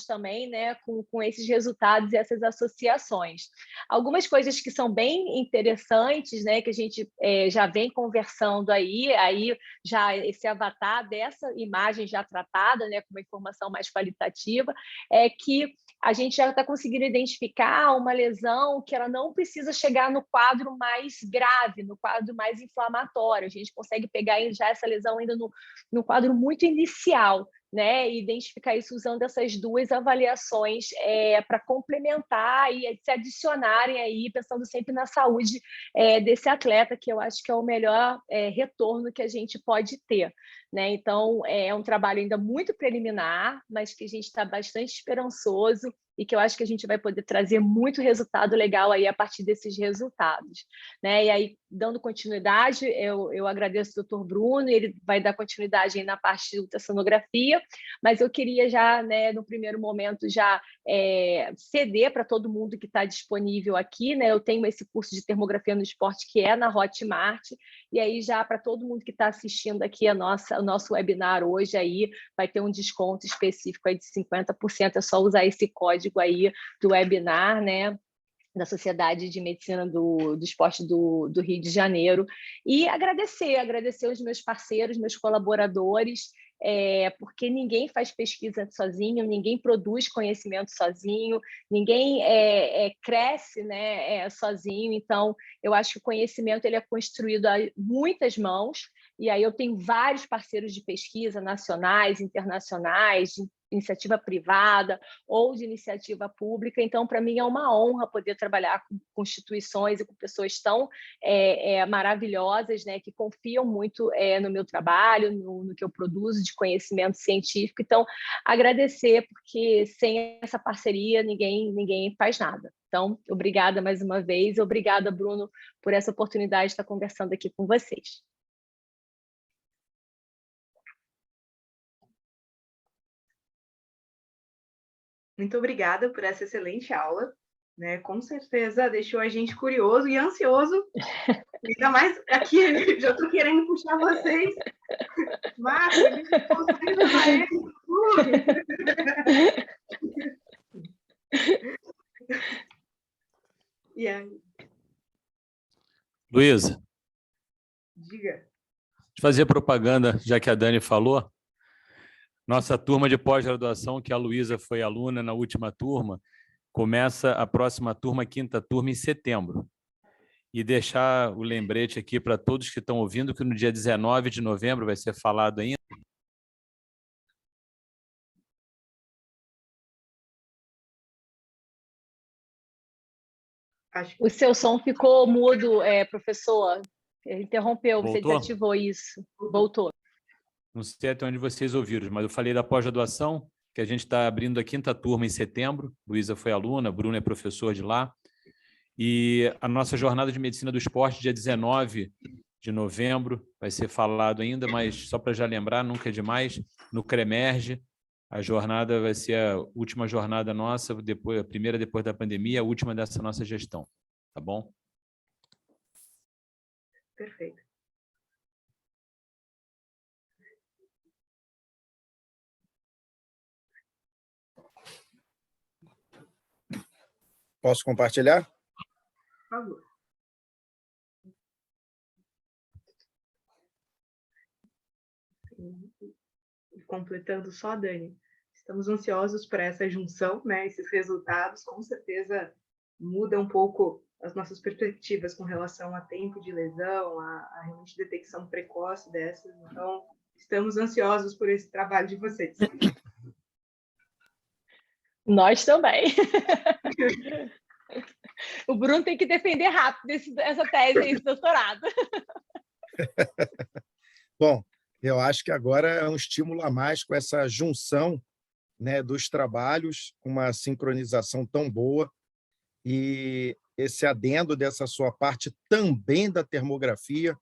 também, né, com esses resultados e essas associações. Algumas coisas que são bem interessantes, né, que a gente já vem conversando aí já esse avatar dessa imagem já tratada, né, com uma informação mais qualitativa, é que a gente já está conseguindo identificar uma lesão que ela não precisa chegar no quadro mais grave, no quadro mais inflamatório. A gente consegue pegar já essa lesão ainda no quadro muito inicial, né, e identificar isso usando essas duas avaliações para complementar e se adicionarem aí, pensando sempre na saúde desse atleta, que eu acho que é o melhor retorno que a gente pode ter. Né? Então, é um trabalho ainda muito preliminar, mas que a gente está bastante esperançoso e que eu acho que a gente vai poder trazer muito resultado legal aí a partir desses resultados. Né? E aí, dando continuidade, eu agradeço ao Dr. Bruno, ele vai dar continuidade aí na parte de ultrassonografia, mas eu queria já, né, no primeiro momento, já ceder para todo mundo que está disponível aqui. Né? Eu tenho esse curso de termografia no esporte que é na Hotmart, e aí já para todo mundo que está assistindo aqui o nosso webinar hoje, aí vai ter um desconto específico aí de 50%, é só usar esse código aí do webinar, né, da Sociedade de Medicina do Esporte do Rio de Janeiro, e agradecer os meus parceiros, meus colaboradores, porque ninguém faz pesquisa sozinho, ninguém produz conhecimento sozinho, ninguém cresce, né, sozinho. Então, eu acho que o conhecimento ele é construído a muitas mãos, e aí eu tenho vários parceiros de pesquisa nacionais, internacionais, de iniciativa privada ou de iniciativa pública. Então, para mim, é uma honra poder trabalhar com instituições e com pessoas tão maravilhosas, né, que confiam muito no meu trabalho, no que eu produzo de conhecimento científico. Então, agradecer, porque sem essa parceria, ninguém faz nada. Então, obrigada mais uma vez. Obrigada, Bruno, por essa oportunidade de estar conversando aqui com vocês. Muito obrigada por essa excelente aula, né? Com certeza deixou a gente curioso e ansioso. Ainda mais aqui, já estou querendo puxar vocês. Marcos, a gente consegue levar ele no clube. E aí? Luísa. Diga. De fazer propaganda, já que a Dani falou, nossa turma de pós-graduação, que a Luísa foi aluna na última turma, começa a próxima turma, quinta turma, em setembro. E deixar o lembrete aqui para todos que estão ouvindo, que no dia 19 de novembro vai ser falado ainda. O seu som ficou mudo, professor. Ele interrompeu, você Voltou? desativou isso. Voltou. Não sei até onde vocês ouviram, mas eu falei da pós-graduação, que a gente está abrindo a 5ª turma em setembro. Luísa foi aluna, Bruno é professor de lá. E a nossa jornada de medicina do esporte, dia 19 de novembro, vai ser falado ainda, mas só para já lembrar, nunca é demais, no CREMERGE. A jornada vai ser a última jornada nossa, depois, a primeira depois da pandemia, a última dessa nossa gestão. Tá bom? Perfeito. Posso compartilhar? Por favor. E completando só, Dani, estamos ansiosos para essa junção, né? Esses resultados, com certeza, mudam um pouco as nossas perspectivas com relação a tempo de lesão, a realmente detecção precoce dessas. Então, estamos ansiosos por esse trabalho de vocês. Nós também. O Bruno tem que defender rápido essa tese aí, esse doutorado. Bom, eu acho que agora é um estímulo a mais com essa junção, né, dos trabalhos, uma sincronização tão boa, e esse adendo dessa sua parte também da termografia,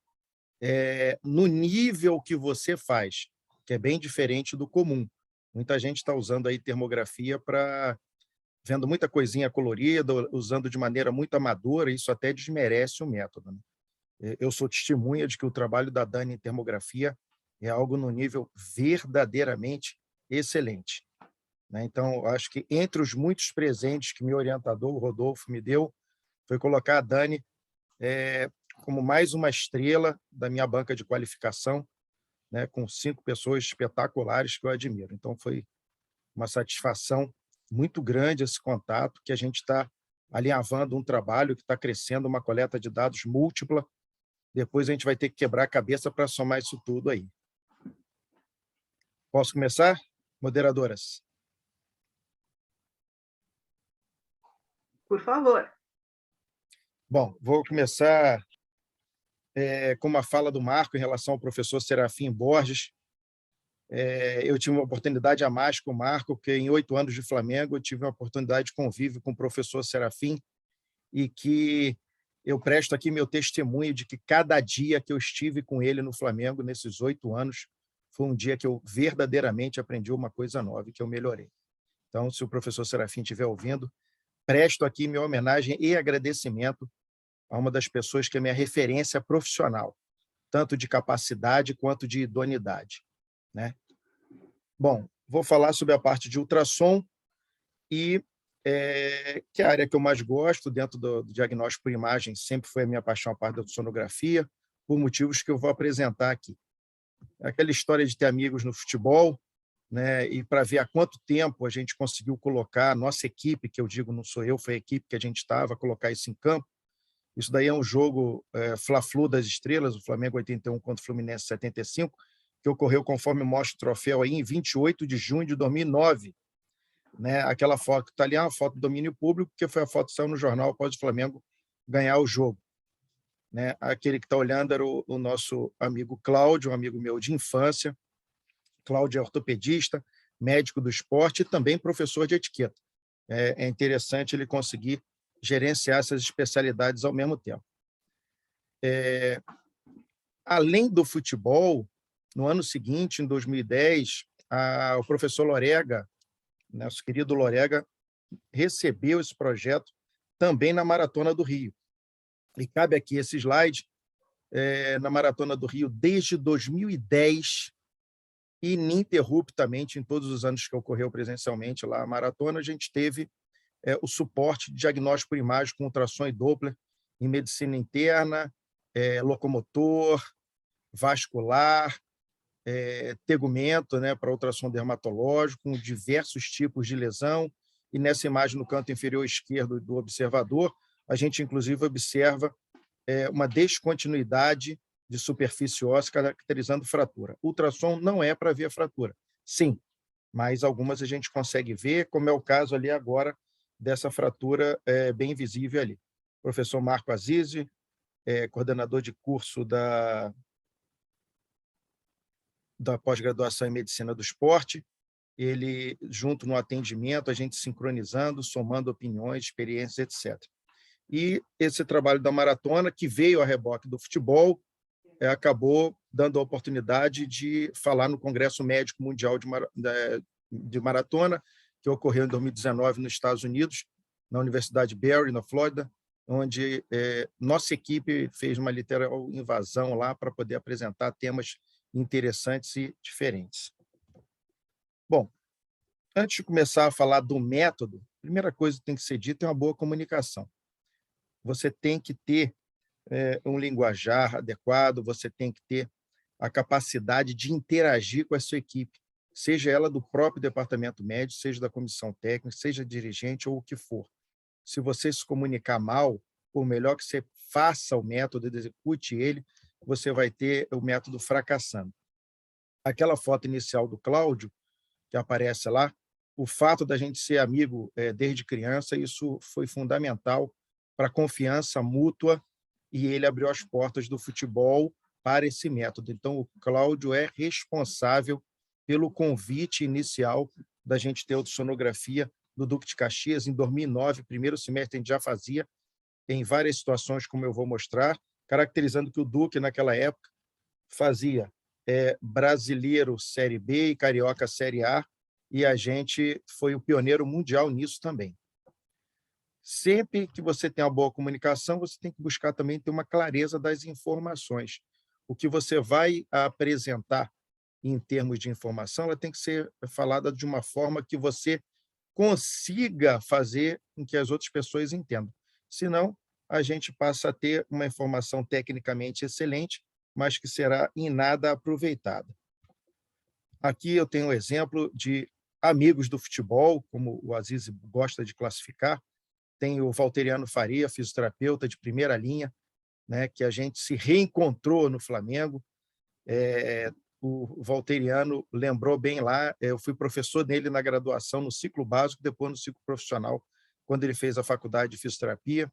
no nível que você faz, que é bem diferente do comum. Muita gente está usando aí termografia para vendo muita coisinha colorida, usando de maneira muito amadora, isso até desmerece o método, né? Eu sou testemunha de que o trabalho da Dani em termografia é algo no nível verdadeiramente excelente, né? Então, acho que entre os muitos presentes que meu orientador, o Rodolfo, me deu, foi colocar a Dani como mais uma estrela da minha banca de qualificação, né, com 5 pessoas espetaculares que eu admiro. Então, foi uma satisfação muito grande esse contato, que a gente está alinhavando um trabalho que está crescendo, uma coleta de dados múltipla. Depois a gente vai ter que quebrar a cabeça para somar isso tudo aí. Posso começar, moderadoras? Por favor. Bom, vou começar com uma fala do Marco em relação ao professor Serafim Borges. Eu tive uma oportunidade a mais com o Marco, porque em 8 anos de Flamengo eu tive uma oportunidade de convívio com o professor Serafim, e que eu presto aqui meu testemunho de que cada dia que eu estive com ele no Flamengo, nesses 8 anos, foi um dia que eu verdadeiramente aprendi uma coisa nova e que eu melhorei. Então, se o professor Serafim estiver ouvindo, presto aqui minha homenagem e agradecimento a uma das pessoas que é minha referência profissional, tanto de capacidade quanto de idoneidade, né? Bom, vou falar sobre a parte de ultrassom, e que é a área que eu mais gosto dentro do diagnóstico por imagem, sempre foi a minha paixão, a parte da sonografia, por motivos que eu vou apresentar aqui. Aquela história de ter amigos no futebol, né, e para ver há quanto tempo a gente conseguiu colocar a nossa equipe, que eu digo não sou eu, foi a equipe que a gente estava, colocar isso em campo. Isso daí é um jogo Fla-Flu das estrelas, o Flamengo 81 contra o Fluminense 75, que ocorreu, conforme mostra o troféu aí, em 28 de junho de 2009. Né? Aquela foto que está ali é uma foto do domínio público, que foi a foto que saiu no jornal após o Flamengo ganhar o jogo. Né? Aquele que está olhando era o nosso amigo Cláudio, um amigo meu de infância. Cláudio é ortopedista, médico do esporte e também professor de etiqueta. É interessante ele conseguir gerenciar essas especialidades ao mesmo tempo. Além do futebol, no ano seguinte, em 2010, o professor Lorega, nosso querido Lorega, recebeu esse projeto também na Maratona do Rio. E cabe aqui esse slide, na Maratona do Rio, desde 2010, ininterruptamente, em todos os anos que ocorreu presencialmente lá a maratona, a gente teve o suporte de diagnóstico por imagem com ultrassom e Doppler em medicina interna, locomotor, vascular, tegumento, né, para ultrassom dermatológico, com diversos tipos de lesão. E nessa imagem no canto inferior esquerdo do observador, a gente inclusive observa uma descontinuidade de superfície óssea caracterizando fratura. Ultrassom não é para ver a fratura, sim, mas algumas a gente consegue ver, como é o caso ali agora dessa fratura bem visível ali. Professor Marco Azizi, coordenador de curso da pós-graduação em Medicina do Esporte. Ele, junto no atendimento, a gente sincronizando, somando opiniões, experiências, etc. E esse trabalho da maratona, que veio a reboque do futebol, acabou dando a oportunidade de falar no Congresso Médico Mundial de Maratona, que ocorreu em 2019 nos Estados Unidos, na Universidade Barry, na Flórida, onde nossa equipe fez uma literal invasão lá para poder apresentar temas interessantes e diferentes. Bom, antes de começar a falar do método, a primeira coisa que tem que ser dita é uma boa comunicação. Você tem que ter um linguajar adequado, você tem que ter a capacidade de interagir com a sua equipe, seja ela do próprio departamento médico, seja da comissão técnica, seja dirigente ou o que for. Se você se comunicar mal, por melhor que você faça o método, execute ele, você vai ter o método fracassando. Aquela foto inicial do Cláudio, que aparece lá, o fato da gente ser amigo desde criança, isso foi fundamental para a confiança mútua, e ele abriu as portas do futebol para esse método. Então, o Cláudio é responsável pelo convite inicial da gente ter a ultrassonografia do Duque de Caxias. Em 2009, primeiro semestre, a gente já fazia, em várias situações, como eu vou mostrar, caracterizando que o Duque, naquela época, fazia brasileiro Série B e carioca Série A, e a gente foi o pioneiro mundial nisso também. Sempre que você tem uma boa comunicação, você tem que buscar também ter uma clareza das informações. O que você vai apresentar em termos de informação, ela tem que ser falada de uma forma que você consiga fazer com que as outras pessoas entendam. Senão, a gente passa a ter uma informação tecnicamente excelente, mas que será em nada aproveitada. Aqui eu tenho um exemplo de amigos do futebol, como o Aziz gosta de classificar. Tem o Valteriano Faria, fisioterapeuta de primeira linha, né, que a gente se reencontrou no Flamengo. O Valteriano lembrou bem lá, eu fui professor dele na graduação, no ciclo básico, depois no ciclo profissional, quando ele fez a faculdade de fisioterapia.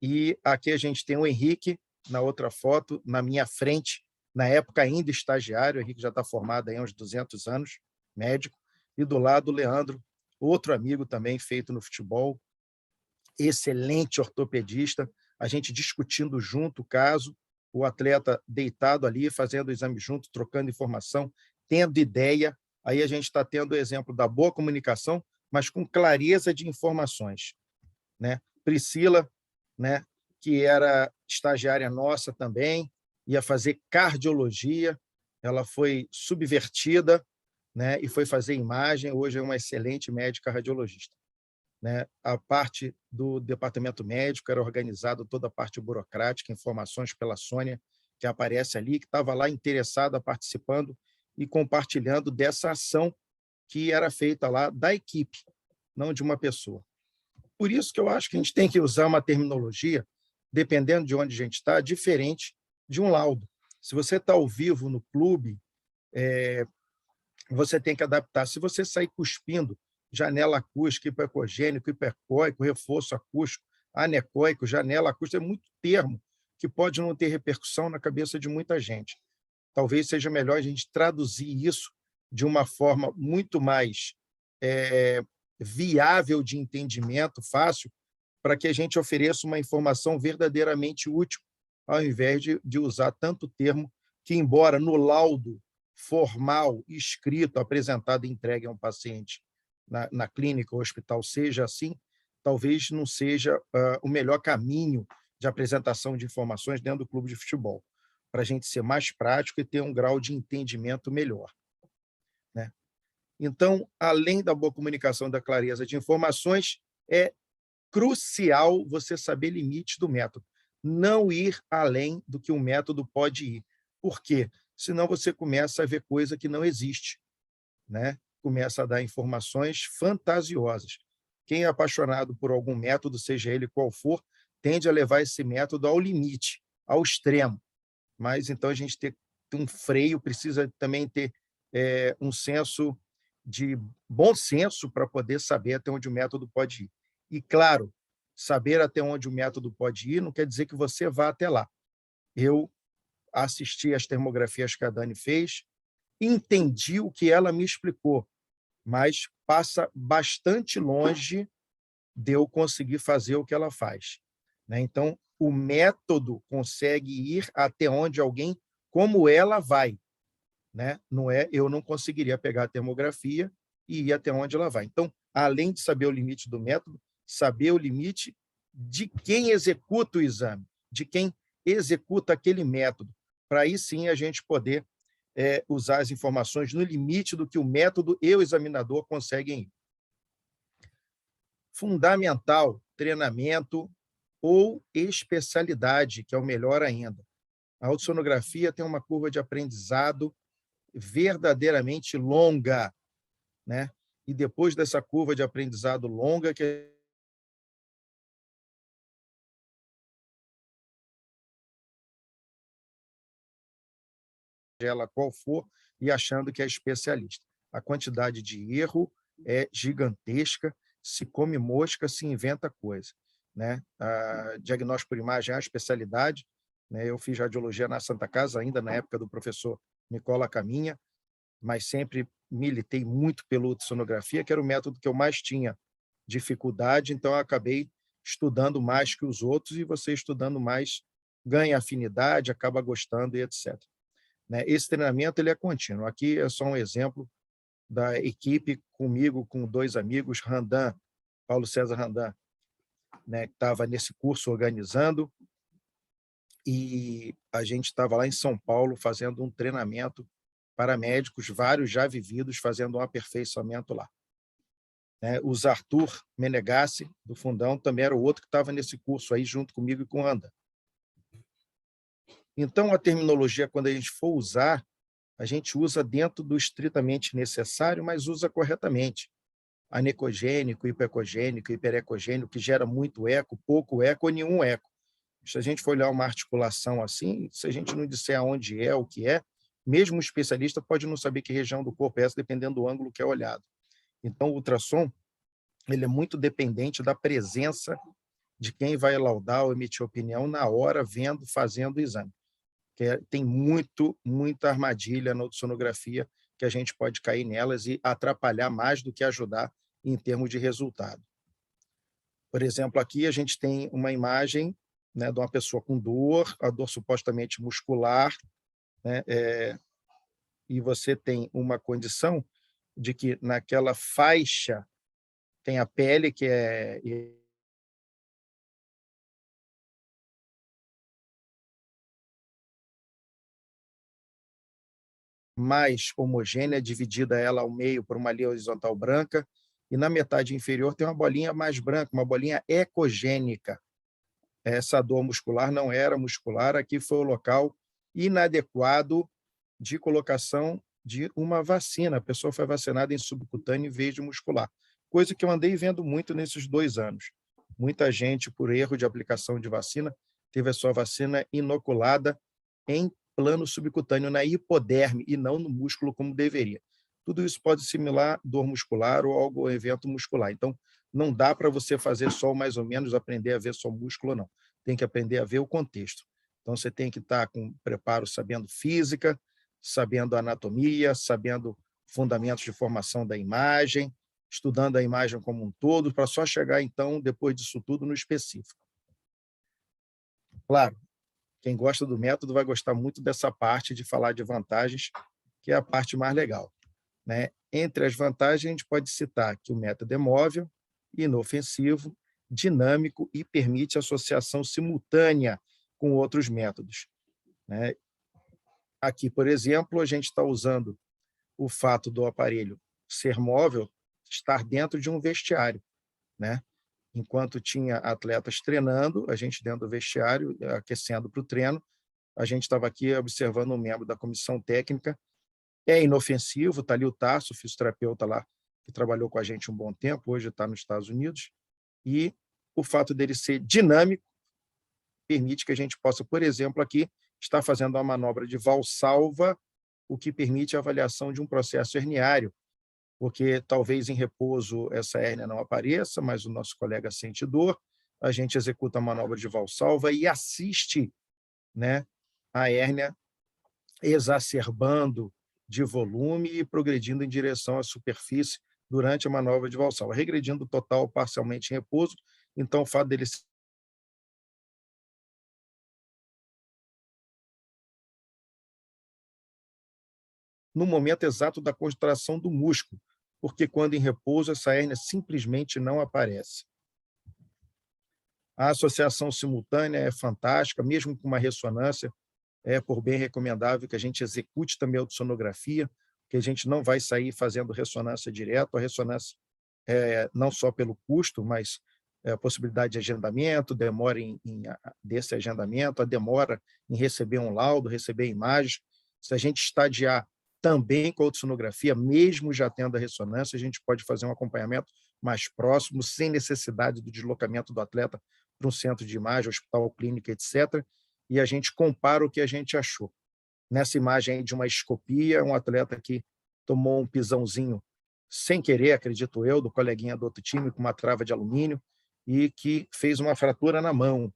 E aqui a gente tem o Henrique, na outra foto, na minha frente, na época ainda estagiário, o Henrique já está formado há uns 200 anos, médico, e do lado o Leandro, outro amigo também feito no futebol, excelente ortopedista, a gente discutindo junto o caso, o atleta deitado ali, fazendo o exame junto, trocando informação, tendo ideia. Aí a gente está tendo o exemplo da boa comunicação, mas com clareza de informações, né? Priscila, né, que era estagiária nossa também, ia fazer cardiologia, ela foi subvertida, né, e foi fazer imagem, hoje é uma excelente médica radiologista. Né? A parte do departamento médico era organizada toda a parte burocrática, informações pela Sônia, que aparece ali, que estava lá interessada, participando e compartilhando dessa ação que era feita lá da equipe, não de uma pessoa. Por isso que eu acho que a gente tem que usar uma terminologia, dependendo de onde a gente está, diferente de um laudo. Se você está ao vivo no clube, você tem que adaptar. Se você sair cuspindo janela acústica, hipoecogênico, hipercóico, reforço acústico, anecóico, janela acústica, é muito termo que pode não ter repercussão na cabeça de muita gente. Talvez seja melhor a gente traduzir isso de uma forma muito mais viável de entendimento, fácil, para que a gente ofereça uma informação verdadeiramente útil, ao invés de usar tanto termo que, embora no laudo formal, escrito, apresentado e entregue a um paciente na clínica ou hospital seja assim, talvez não seja o melhor caminho de apresentação de informações dentro do clube de futebol, para a gente ser mais prático e ter um grau de entendimento melhor. Né? Então, além da boa comunicação e da clareza de informações, é crucial você saber limites do método, não ir além do que o método pode ir. Por quê? Senão você começa a ver coisa que não existe, né? Começa a dar informações fantasiosas. Quem é apaixonado por algum método, seja ele qual for, tende a levar esse método ao limite, ao extremo. Mas, então, a gente tem um freio, precisa também ter um senso de bom senso para poder saber até onde o método pode ir. E, claro, saber até onde o método pode ir não quer dizer que você vá até lá. Eu assisti às termografias que a Dani fez, entendi o que ela me explicou, mas passa bastante longe de eu conseguir fazer o que ela faz, né? Então, o método consegue ir até onde alguém como ela vai, né? Não é, eu não conseguiria pegar a termografia e ir até onde ela vai. Então, além de saber o limite do método, saber o limite de quem executa o exame, de quem executa aquele método, para aí sim a gente poder usar as informações no limite do que o método e o examinador conseguem ir. Fundamental, treinamento ou especialidade, que é o melhor ainda. A ultrassonografia tem uma curva de aprendizado verdadeiramente longa, né? E depois dessa curva de aprendizado longa, que ela qual for, e achando que é especialista. A quantidade de erro é gigantesca, se come mosca, se inventa coisa, né? A diagnóstico por imagem é a especialidade, né? Eu fiz radiologia na Santa Casa, ainda na época do professor Nicola Caminha, mas sempre militei muito pela ultrassonografia, que era o método que eu mais tinha dificuldade, então eu acabei estudando mais que os outros, e você estudando mais ganha afinidade, acaba gostando e etc. Né? Esse treinamento ele é contínuo. Aqui é só um exemplo da equipe comigo, com 2 amigos, Randan, Paulo César Randan, né, que estava nesse curso organizando, e a gente estava lá em São Paulo fazendo um treinamento para médicos, vários já vividos, fazendo um aperfeiçoamento lá. O Arthur Menegassi, do Fundão, também era o outro que estava nesse curso aí, junto comigo e com o Randan. Então, a terminologia, quando a gente for usar, a gente usa dentro do estritamente necessário, mas usa corretamente. Anecogênico, hipoecogênico, hiperecogênico, que gera muito eco, pouco eco ou nenhum eco. Se a gente for olhar uma articulação assim, se a gente não disser aonde é, o que é, mesmo o especialista pode não saber que região do corpo é essa, dependendo do ângulo que é olhado. Então, o ultrassom ele é muito dependente da presença de quem vai laudar ou emitir opinião na hora, vendo, fazendo o exame. Tem muita armadilha na ultrassonografia que a gente pode cair nelas e atrapalhar mais do que ajudar em termos de resultado. Por exemplo, aqui a gente tem uma imagem, né, de uma pessoa com dor, a dor supostamente muscular, né, e você tem uma condição de que naquela faixa tem a pele, que é mais homogênea, dividida ela ao meio por uma linha horizontal branca, e na metade inferior tem uma bolinha mais branca, uma bolinha ecogênica. Essa dor muscular não era muscular, aqui foi o local inadequado de colocação de uma vacina. A pessoa foi vacinada em subcutâneo em vez de muscular, coisa que eu andei vendo muito nesses 2 anos. Muita gente, por erro de aplicação de vacina, teve a sua vacina inoculada em plano subcutâneo, na hipoderme, e não no músculo como deveria. Tudo isso pode simular dor muscular ou algum evento muscular. Então, não dá para você fazer só mais ou menos, aprender a ver só músculo, não. Tem que aprender a ver o contexto. Então, você tem que estar com preparo, sabendo física, sabendo anatomia, sabendo fundamentos de formação da imagem, estudando a imagem como um todo, para só chegar, então, depois disso tudo, no específico. Claro, quem gosta do método vai gostar muito dessa parte de falar de vantagens, que é a parte mais legal, né? Entre as vantagens, a gente pode citar que o método é móvel, inofensivo, dinâmico e permite associação simultânea com outros métodos, né? Aqui, por exemplo, a gente está usando o fato do aparelho ser móvel, estar dentro de um vestiário, né? Enquanto tinha atletas treinando, a gente dentro do vestiário, aquecendo para o treino, a gente estava aqui observando um membro da comissão técnica. É inofensivo, está ali o Tarso, o fisioterapeuta lá, que trabalhou com a gente um bom tempo, hoje está nos Estados Unidos, e o fato dele ser dinâmico permite que a gente possa, por exemplo, aqui, estar fazendo uma manobra de valsalva, o que permite a avaliação de um processo herniário, porque talvez em repouso essa hérnia não apareça, mas o nosso colega sente dor, a gente executa a manobra de valsalva e assiste, né, a hérnia exacerbando de volume e progredindo em direção à superfície durante a manobra de valsalva, regredindo total ou parcialmente em repouso. Então, o fato dele no momento exato da contração do músculo, porque quando em repouso, essa hérnia simplesmente não aparece. A associação simultânea é fantástica, mesmo com uma ressonância, é por bem recomendável que a gente execute também a ultrassonografia, que a gente não vai sair fazendo ressonância direto, a ressonância não só pelo custo, mas a possibilidade de agendamento, demora desse agendamento, a demora em receber um laudo, receber imagens. Se a gente estadiar também com a ultrassonografia, mesmo já tendo a ressonância, a gente pode fazer um acompanhamento mais próximo, sem necessidade do deslocamento do atleta para um centro de imagem, hospital, clínica, etc., e a gente compara o que a gente achou. Nessa imagem aí de uma escopia, um atleta que tomou um pisãozinho sem querer, acredito eu, do coleguinha do outro time, com uma trava de alumínio, e que fez uma fratura na mão.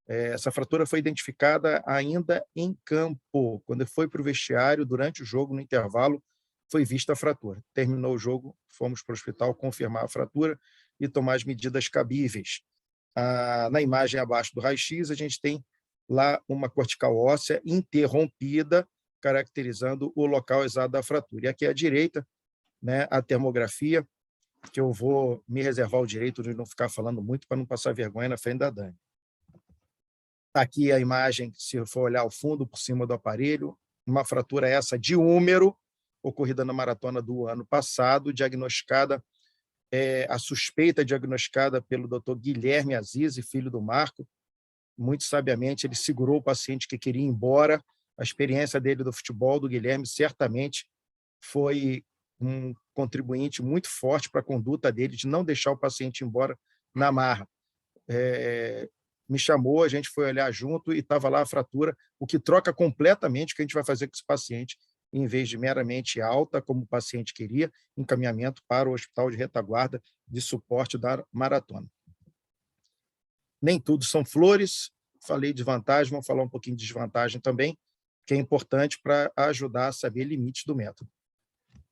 Essa fratura foi identificada ainda em campo. Quando foi para o vestiário, durante o jogo, no intervalo, foi vista a fratura. Terminou o jogo, fomos para o hospital confirmar a fratura e tomar as medidas cabíveis. Na imagem abaixo do raio-x, a gente tem lá uma cortical óssea interrompida, caracterizando o local exato da fratura. E aqui à direita, né, a termografia, que eu vou me reservar o direito de não ficar falando muito para não passar vergonha na frente da Dani. Aqui a imagem, se for olhar ao fundo, por cima do aparelho, uma fratura essa de húmero, ocorrida na maratona do ano passado, diagnosticada, a suspeita diagnosticada pelo Dr. Guilherme Aziz, filho do Marco. Muito sabiamente, ele segurou o paciente que queria ir embora. A experiência dele do futebol, do Guilherme, certamente foi um contribuinte muito forte para a conduta dele de não deixar o paciente ir embora na marra. Me chamou, a gente foi olhar junto e estava lá a fratura, o que troca completamente o que a gente vai fazer com esse paciente, em vez de meramente alta, como o paciente queria, encaminhamento para o hospital de retaguarda de suporte da maratona. Nem tudo são flores, falei de vantagem, vamos falar um pouquinho de desvantagem também, que é importante para ajudar a saber limites do método.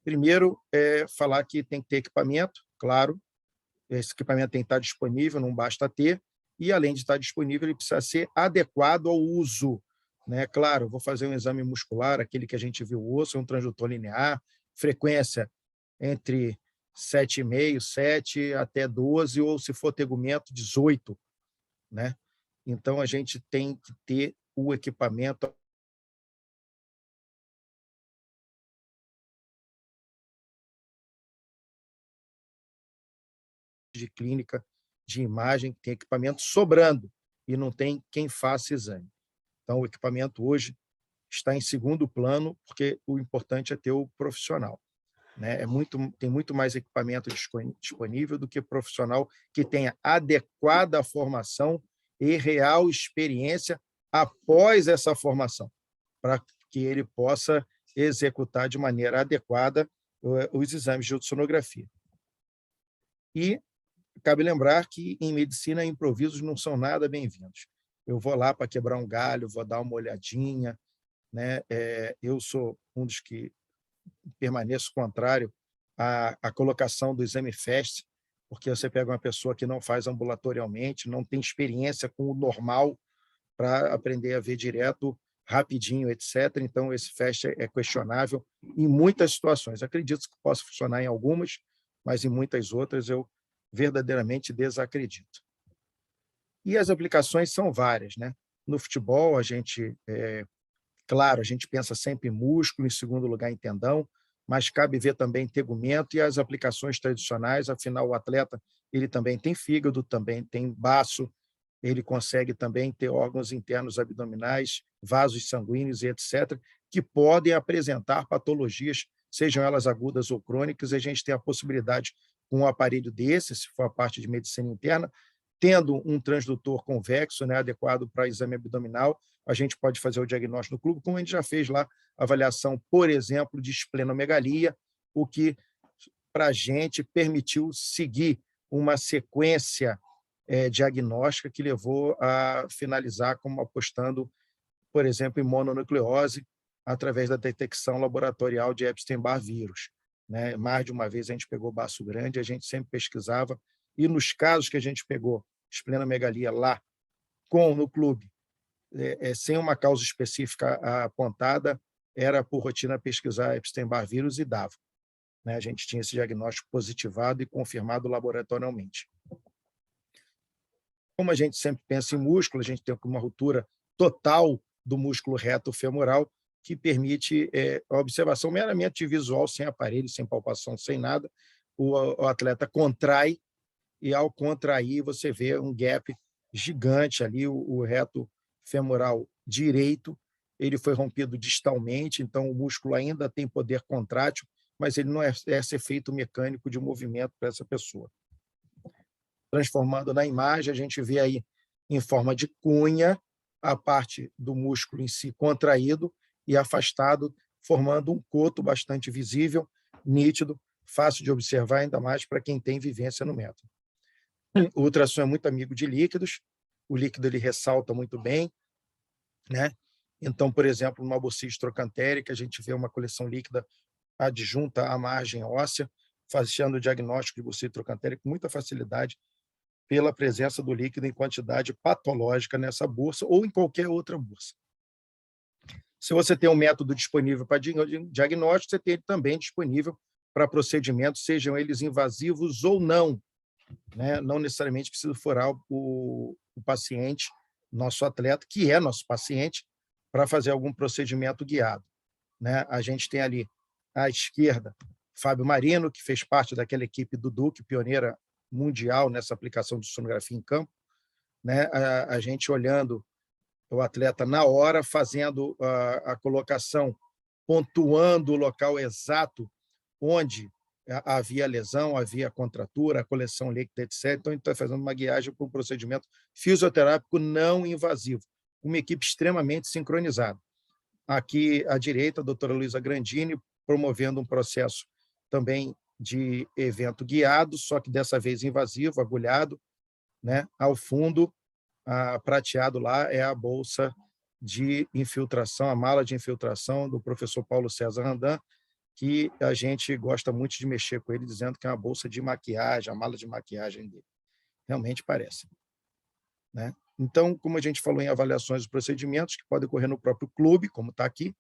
Primeiro, falar que tem que ter equipamento, claro, esse equipamento tem que estar disponível, não basta ter, e além de estar disponível, ele precisa ser adequado ao uso. Né? Claro, vou fazer um exame muscular, aquele que a gente viu o osso, um transdutor linear, frequência entre 7,5, 7 até 12, ou se for tegumento, 18. Né? Então, a gente tem que ter o equipamento de clínica, de imagem, tem equipamento sobrando e não tem quem faça exame. Então, o equipamento hoje está em segundo plano, porque o importante é ter o profissional. Né? Tem muito mais equipamento disponível do que profissional que tenha adequada formação e real experiência após essa formação, para que ele possa executar de maneira adequada os exames de ultrassonografia. E cabe lembrar que, em medicina, improvisos não são nada bem-vindos. Eu vou lá para quebrar um galho, vou dar uma olhadinha. Né? Eu sou um dos que permaneço contrário à colocação do exame FAST, porque você pega uma pessoa que não faz ambulatorialmente, não tem experiência com o normal para aprender a ver direto, rapidinho, etc. Então, esse FAST é questionável em muitas situações. Acredito que possa funcionar em algumas, mas em muitas outras eu verdadeiramente desacredito. E as aplicações são várias. Né? No futebol, a gente, claro, a gente pensa sempre em músculo, em segundo lugar em tendão, mas cabe ver também tegumento e as aplicações tradicionais, afinal, o atleta ele também tem fígado, também tem baço, ele consegue também ter órgãos internos abdominais, vasos sanguíneos e etc., que podem apresentar patologias, sejam elas agudas ou crônicas, e a gente tem a possibilidade, com um aparelho desse, se for a parte de medicina interna, tendo um transdutor convexo, né, adequado para exame abdominal, a gente pode fazer o diagnóstico no clube, como a gente já fez lá, avaliação, por exemplo, de esplenomegalia, o que, para a gente, permitiu seguir uma sequência diagnóstica que levou a finalizar como apostando, por exemplo, em mononucleose, através da detecção laboratorial de Epstein-Barr vírus. Né? Mais de uma vez a gente pegou baço grande, a gente sempre pesquisava, e nos casos que a gente pegou esplenomegalia lá, no clube, sem uma causa específica apontada, era por rotina pesquisar Epstein-Barr vírus e dava. Né? A gente tinha esse diagnóstico positivado e confirmado laboratorialmente. Como a gente sempre pensa em músculo, a gente tem uma ruptura total do músculo reto femoral, que permite a observação meramente visual, sem aparelho, sem palpação, sem nada. O atleta contrai, e ao contrair você vê um gap gigante ali, o reto femoral direito, ele foi rompido distalmente, então o músculo ainda tem poder contrátil, mas ele não é esse efeito mecânico de movimento para essa pessoa. Transformando na imagem, a gente vê aí em forma de cunha a parte do músculo em si contraído e afastado, formando um coto bastante visível, nítido, fácil de observar, ainda mais para quem tem vivência no método. O ultrassom é muito amigo de líquidos, o líquido ele ressalta muito bem, né? Então, por exemplo, numa bursite trocantérica, a gente vê uma coleção líquida adjunta à margem óssea, fazendo o diagnóstico de bursite trocantérica com muita facilidade, pela presença do líquido em quantidade patológica nessa bursa ou em qualquer outra bursa. Se você tem um método disponível para diagnóstico, você tem ele também disponível para procedimentos, sejam eles invasivos ou não. Né? Não necessariamente precisa furar o paciente, nosso atleta, que é nosso paciente, para fazer algum procedimento guiado. Né? A gente tem ali, à esquerda, Fábio Marino, que fez parte daquela equipe do Duque, pioneira mundial nessa aplicação de sonografia em campo, né? A gente olhando o atleta na hora, fazendo a colocação, pontuando o local exato onde havia lesão, havia contratura, a coleção líquida, etc. Então, a gente está fazendo uma guiagem para um procedimento fisioterápico não invasivo, uma equipe extremamente sincronizada. Aqui à direita, a doutora Luísa Grandini, promovendo um processo também de evento guiado, só que dessa vez invasivo, agulhado, né? Ao fundo, prateado lá é a bolsa de infiltração, a mala de infiltração do professor Paulo César Randan, que a gente gosta muito de mexer com ele, dizendo que é uma bolsa de maquiagem, a mala de maquiagem dele. Realmente parece. Né? Então, como a gente falou em avaliações dos procedimentos, que podem ocorrer no próprio clube, como está aqui,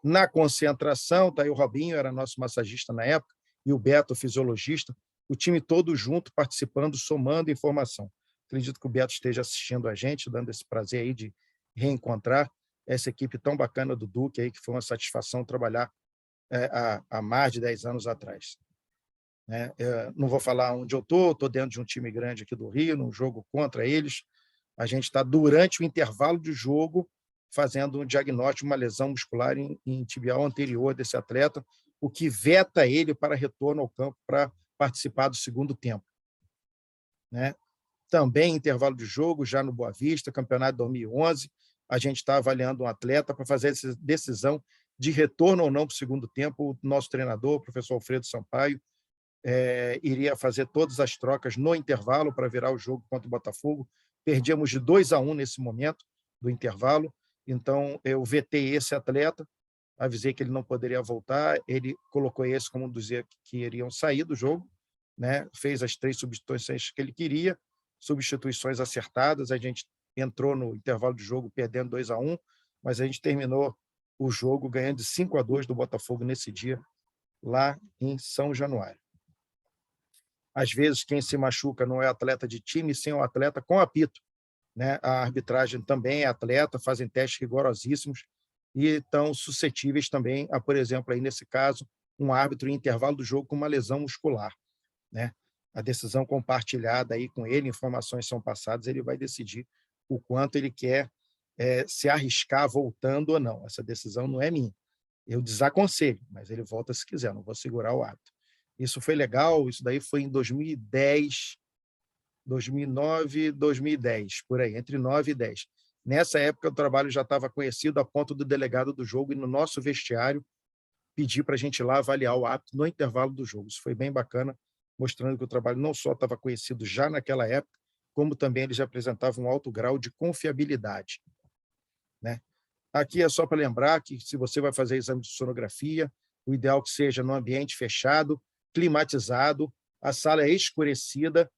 na concentração, está aí o Robinho, era nosso massagista na época, e o Beto, fisiologista, o time todo junto, participando, somando informação. Acredito que o Beto esteja assistindo a gente, dando esse prazer aí de reencontrar essa equipe tão bacana do Duque, aí, que foi uma satisfação trabalhar há mais de 10 anos atrás. Né? Não vou falar onde eu estou dentro de um time grande aqui do Rio, num jogo contra eles. A gente está, durante o intervalo de jogo, fazendo um diagnóstico de uma lesão muscular em tibial anterior desse atleta, o que veta ele para retorno ao campo para participar do segundo tempo. Né? Também intervalo de jogo, já no Boa Vista, campeonato de 2011, a gente está avaliando um atleta para fazer essa decisão de retorno ou não para o segundo tempo. O nosso treinador, o professor Alfredo Sampaio, iria fazer todas as trocas no intervalo para virar o jogo contra o Botafogo. Perdíamos de 2-1 nesse momento do intervalo, então eu vetei esse atleta, avisei que ele não poderia voltar, ele colocou esse como um dos que iriam sair do jogo, né? Fez as 3 substituições que ele queria, substituições acertadas, a gente entrou no intervalo de jogo perdendo 2-1, mas a gente terminou o jogo ganhando de 5-2 do Botafogo nesse dia, lá em São Januário. Às vezes, quem se machuca não é atleta de time, sim um atleta com apito. Né? A arbitragem também é atleta, fazem testes rigorosíssimos e estão suscetíveis também a, por exemplo, aí nesse caso, um árbitro em intervalo do jogo com uma lesão muscular. Né? A decisão compartilhada aí com ele, informações são passadas, ele vai decidir o quanto ele quer se arriscar voltando ou não. Essa decisão não é minha. Eu desaconselho, mas ele volta se quiser, não vou segurar o árbitro. Isso foi legal, isso daí foi em 2010, 2009, 2010, por aí, entre 9 e 10. Nessa época, o trabalho já estava conhecido a ponto do delegado do jogo e no nosso vestiário pedir para a gente ir lá avaliar o árbitro no intervalo do jogo. Isso foi bem bacana, mostrando que o trabalho não só estava conhecido já naquela época, como também eles apresentavam um alto grau de confiabilidade, né? Aqui é só para lembrar que, se você vai fazer exame de sonografia, o ideal que seja num ambiente fechado, climatizado, a sala é escurecida,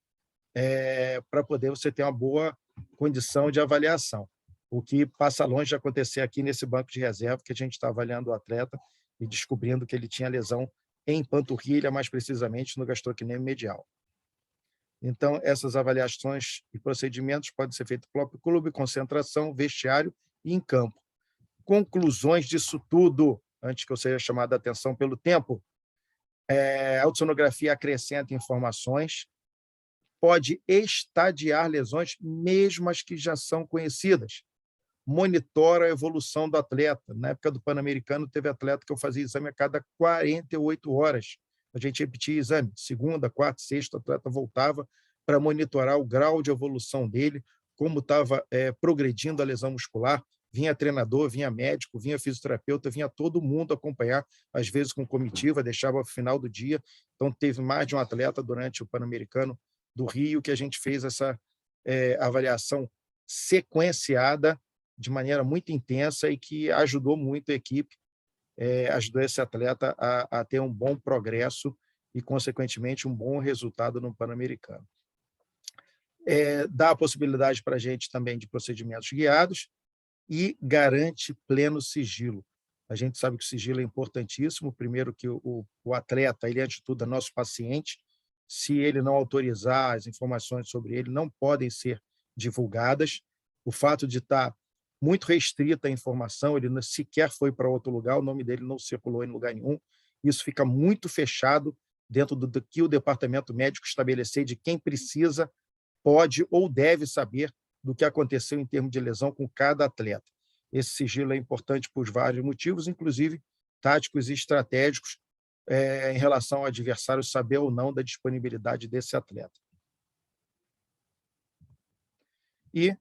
para poder você ter uma boa condição de avaliação. O que passa longe de acontecer aqui nesse banco de reserva, que a gente está avaliando o atleta e descobrindo que ele tinha lesão em panturrilha, mais precisamente no gastrocnêmio medial. Então, essas avaliações e procedimentos podem ser feitos no próprio clube, concentração, vestiário e em campo. Conclusões disso tudo, antes que eu seja chamado a atenção pelo tempo, a ultrassonografia acrescenta informações, pode estadiar lesões, mesmo as que já são conhecidas. Monitora a evolução do atleta. Na época do Pan-Americano, teve atleta que eu fazia exame a cada 48 horas. A gente repetia exame, segunda, quarta, sexta, o atleta voltava para monitorar o grau de evolução dele, como estava progredindo a lesão muscular. Vinha treinador, vinha médico, vinha fisioterapeuta, vinha todo mundo acompanhar, às vezes com comitiva, deixava ao final do dia. Então, teve mais de um atleta durante o Pan-Americano do Rio que a gente fez essa avaliação sequenciada de maneira muito intensa e que ajudou muito a equipe, ajudou esse atleta a ter um bom progresso e, consequentemente, um bom resultado no Pan-Americano. Dá a possibilidade para a gente também de procedimentos guiados e garante pleno sigilo. A gente sabe que o sigilo é importantíssimo, primeiro que o atleta, ele antes de tudo é nosso paciente, se ele não autorizar, as informações sobre ele não podem ser divulgadas. O fato de estar muito restrita a informação, ele sequer foi para outro lugar, o nome dele não circulou em lugar nenhum, isso fica muito fechado dentro do que o departamento médico estabelecer de quem precisa, pode ou deve saber do que aconteceu em termos de lesão com cada atleta. Esse sigilo é importante por vários motivos, inclusive táticos e estratégicos, em relação ao adversário saber ou não da disponibilidade desse atleta. E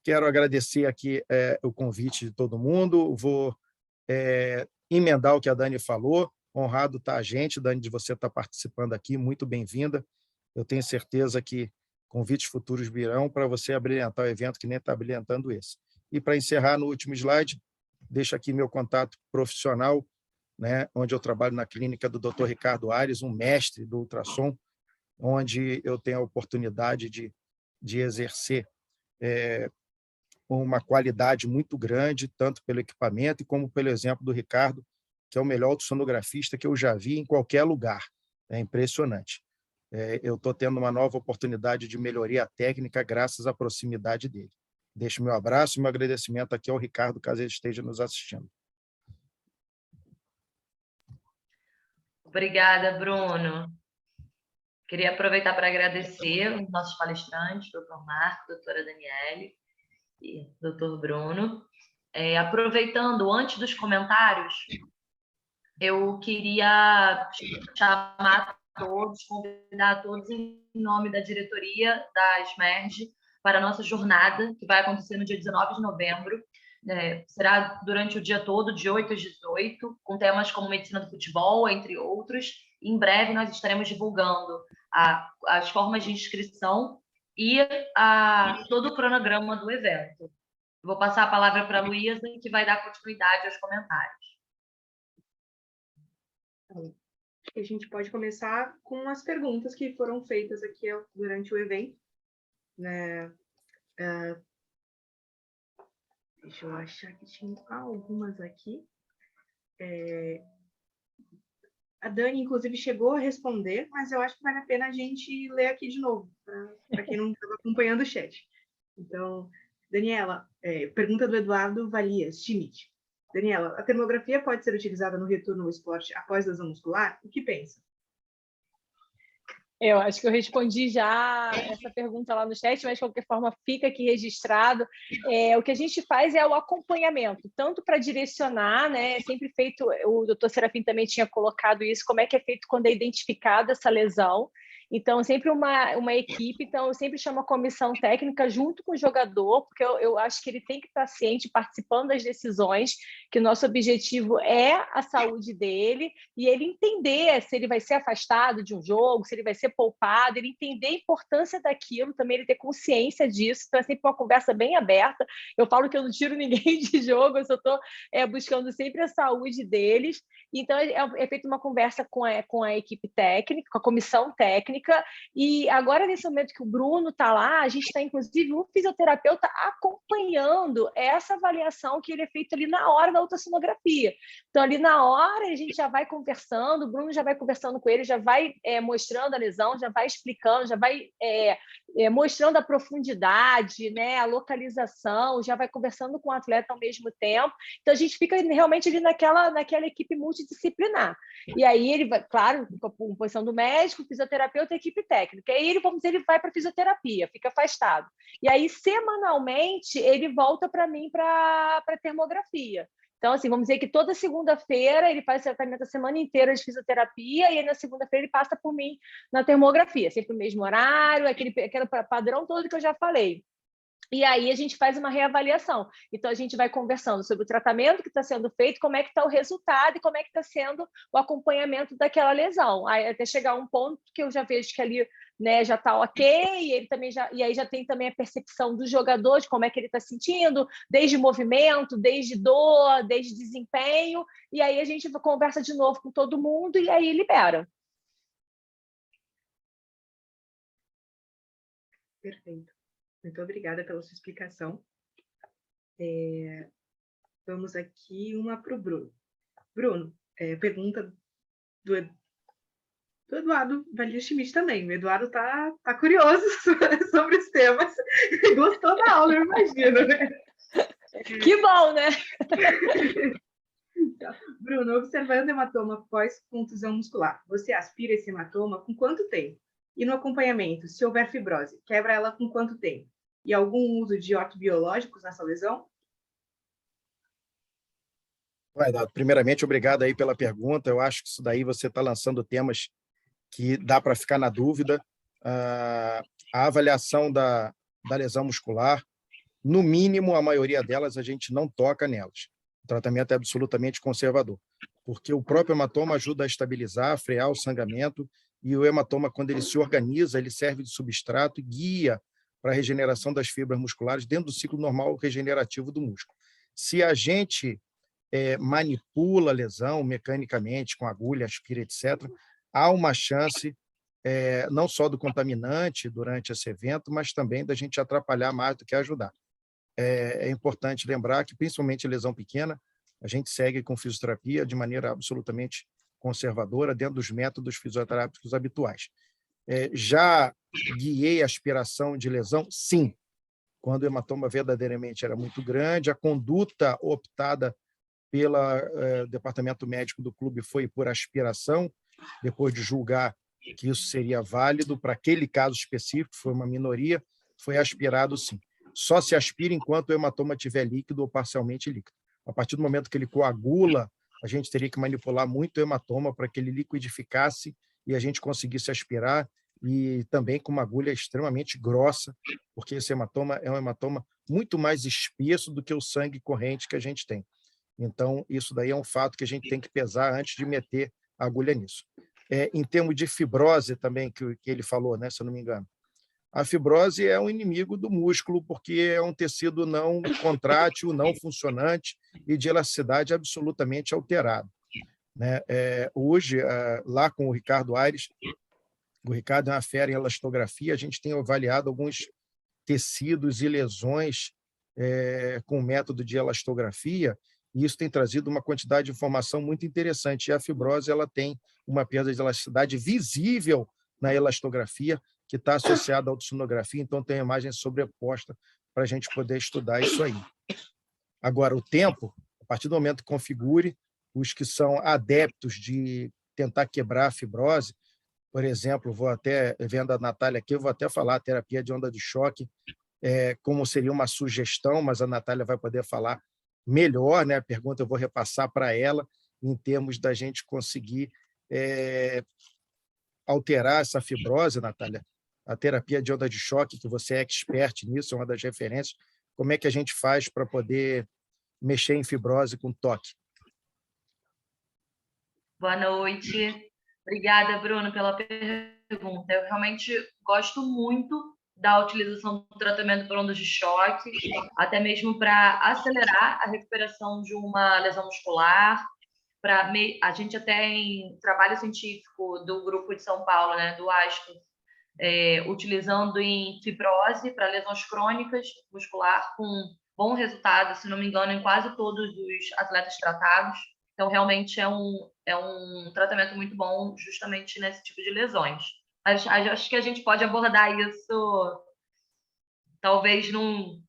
quero agradecer aqui o convite de todo mundo, vou emendar o que a Dani falou, honrado está a gente, Dani, de você estar participando aqui, muito bem-vinda. Eu tenho certeza que convites futuros virão para você abrilhantar o evento, que nem está abrilhantando esse. E, para encerrar, no último slide, deixo aqui meu contato profissional, né, onde eu trabalho na clínica do Dr. Ricardo Aires, um mestre do ultrassom, onde eu tenho a oportunidade de exercer uma qualidade muito grande, tanto pelo equipamento como pelo exemplo do Ricardo, que é o melhor ultrassonografista que eu já vi em qualquer lugar. É impressionante. Eu estou tendo uma nova oportunidade de melhoria técnica graças à proximidade dele. Deixo meu abraço e meu agradecimento aqui ao Ricardo, caso ele esteja nos assistindo. Obrigada, Bruno. Queria aproveitar para agradecer os nossos palestrantes, doutor Marco, doutora Daniele e doutor Bruno. Aproveitando, antes dos comentários, eu queria chamar todos, convidar todos em nome da diretoria da SMERJ para a nossa jornada, que vai acontecer no dia 19 de novembro. Será durante o dia todo, de 8 às 18, com temas como medicina do futebol, entre outros. Em breve, nós estaremos divulgando as formas de inscrição e todo o cronograma do evento. Vou passar a palavra para a Luísa, que vai dar continuidade aos comentários. A gente pode começar com as perguntas que foram feitas aqui durante o evento, né? Deixa eu achar que tinha algumas aqui. A Dani, inclusive, chegou a responder, mas eu acho que vale a pena a gente ler aqui de novo, para quem não estava acompanhando o chat. Então, Daniela, pergunta do Eduardo Valias, Schmidt. Daniela, a termografia pode ser utilizada no retorno ao esporte após lesão muscular? O que pensa? Eu acho que eu respondi já essa pergunta lá no chat, mas de qualquer forma fica aqui registrado. O que a gente faz é o acompanhamento, tanto para direcionar, né? É sempre feito, o doutor Serafim também tinha colocado isso, como é que é feito quando é identificada essa lesão. Então, sempre uma equipe, então eu sempre chamo a comissão técnica junto com o jogador, porque eu acho que ele tem que estar ciente, participando das decisões, que o nosso objetivo é a saúde dele, e ele entender se ele vai ser afastado de um jogo, se ele vai ser poupado, ele entender a importância daquilo, também ele ter consciência disso, então é sempre uma conversa bem aberta. Eu falo que eu não tiro ninguém de jogo, eu só estou buscando sempre a saúde deles. Então, é feita uma conversa com a equipe técnica, com a comissão técnica, e agora, nesse momento que o Bruno está lá, a gente está, inclusive, o fisioterapeuta acompanhando essa avaliação que ele é feita ali na hora da ultrassonografia. Então, ali na hora, a gente já vai conversando, o Bruno já vai conversando com ele, já vai mostrando a lesão, já vai explicando, já vai mostrando a profundidade, né, a localização, já vai conversando com o atleta ao mesmo tempo. Então, a gente fica realmente ali naquela equipe multidisciplinar. E aí ele vai, claro, com a posição do médico, fisioterapeuta e equipe técnica. E aí ele vai para fisioterapia, fica afastado. E aí, semanalmente, ele volta para mim para termografia. Então, assim, vamos dizer que toda segunda-feira ele faz tratamento a semana inteira de fisioterapia, e aí na segunda-feira ele passa por mim na termografia, sempre o mesmo horário, aquele padrão todo que eu já falei. E aí a gente faz uma reavaliação. Então, a gente vai conversando sobre o tratamento que está sendo feito, como é que está o resultado e como é que está sendo o acompanhamento daquela lesão. Aí, até chegar a um ponto que eu já vejo que ali, né, já está ok, e ele também e aí já tem também a percepção do jogador, de como é que ele está sentindo, desde movimento, desde dor, desde desempenho, e aí a gente conversa de novo com todo mundo e aí libera. Perfeito. Muito obrigada pela sua explicação. Vamos aqui uma para o Bruno. Bruno, pergunta do Eduardo Valia Schmidt também. O Eduardo está curioso sobre os temas. Gostou da aula, eu imagino, né? Que bom, né? Então, Bruno, observando hematoma pós-contusão muscular, você aspira esse hematoma com quanto tempo? E no acompanhamento, se houver fibrose, quebra ela com quanto tempo? E algum uso de ortobiológicos nessa lesão? Primeiramente, obrigado aí pela pergunta. Eu acho que isso daí você está lançando temas que dá para ficar na dúvida. A avaliação da lesão muscular, no mínimo, a maioria delas, a gente não toca nelas. O tratamento é absolutamente conservador, porque o próprio hematoma ajuda a estabilizar, a frear o sangramento, e o hematoma, quando ele se organiza, ele serve de substrato e guia para a regeneração das fibras musculares dentro do ciclo normal regenerativo do músculo. Se a gente manipula a lesão mecanicamente, com agulha, aspira, etc., há uma chance não só do contaminante durante esse evento, mas também da gente atrapalhar mais do que ajudar. É importante lembrar que, principalmente a lesão pequena, a gente segue com fisioterapia de maneira absolutamente conservadora, dentro dos métodos fisioterápicos habituais. Já guiei a aspiração de lesão? Sim. Quando o hematoma verdadeiramente era muito grande, a conduta optada pelo departamento médico do clube foi por aspiração, depois de julgar que isso seria válido para aquele caso específico, foi uma minoria, foi aspirado sim. Só se aspira enquanto o hematoma estiver líquido ou parcialmente líquido. A partir do momento que ele coagula, a gente teria que manipular muito o hematoma para que ele liquidificasse e a gente conseguisse aspirar, e também com uma agulha extremamente grossa, porque esse hematoma é um hematoma muito mais espesso do que o sangue corrente que a gente tem. Então, isso daí é um fato que a gente tem que pesar antes de meter a agulha nisso. Em termos de fibrose também, que ele falou, né, se eu não me engano, a fibrose é um inimigo do músculo, porque é um tecido não contrátil, não funcionante e de elasticidade absolutamente alterado. Né? Hoje, lá com o Ricardo Aires, o Ricardo é uma fera em elastografia, a gente tem avaliado alguns tecidos e lesões com o método de elastografia, e isso tem trazido uma quantidade de informação muito interessante. E a fibrose ela tem uma perda de elasticidade visível na elastografia, que está associada à ultrassonografia, então tem a imagem sobreposta para a gente poder estudar isso aí. Agora, o tempo, a partir do momento que configure, os que são adeptos de tentar quebrar a fibrose, por exemplo, vou até, vendo a Natália aqui, eu vou até falar a terapia de onda de choque, como seria uma sugestão, mas a Natália vai poder falar melhor, né? A pergunta eu vou repassar para ela, em termos da gente conseguir alterar essa fibrose, Natália? A terapia de onda de choque, que você é expert nisso, é uma das referências. Como é que a gente faz para poder mexer em fibrose com toque? Boa noite. Obrigada, Bruno, pela pergunta. Eu realmente gosto muito da utilização do tratamento por ondas de choque, até mesmo para acelerar a recuperação de uma lesão muscular. A gente até em trabalho científico do grupo de São Paulo, né, do ASCO, utilizando em fibrose para lesões crônicas muscular, com bom resultado, se não me engano, em quase todos os atletas tratados. Então, realmente é um tratamento muito bom justamente nesse tipo de lesões. Mas acho que a gente pode abordar isso talvez num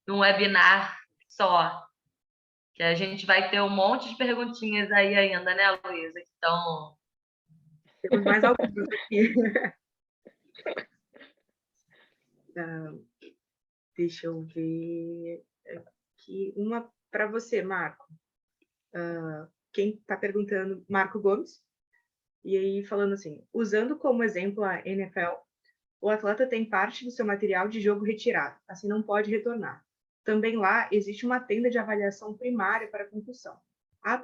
webinar só, que a gente vai ter um monte de perguntinhas aí ainda, né, Luísa? Então... Temos mais algumas aqui. Deixa eu ver aqui. Uma para você, Marco. Quem está perguntando, Marco Gomes. E aí, falando assim, usando como exemplo a NFL, o atleta tem parte do seu material de jogo retirado, assim não pode retornar. Também lá existe uma tenda de avaliação primária para concussão. A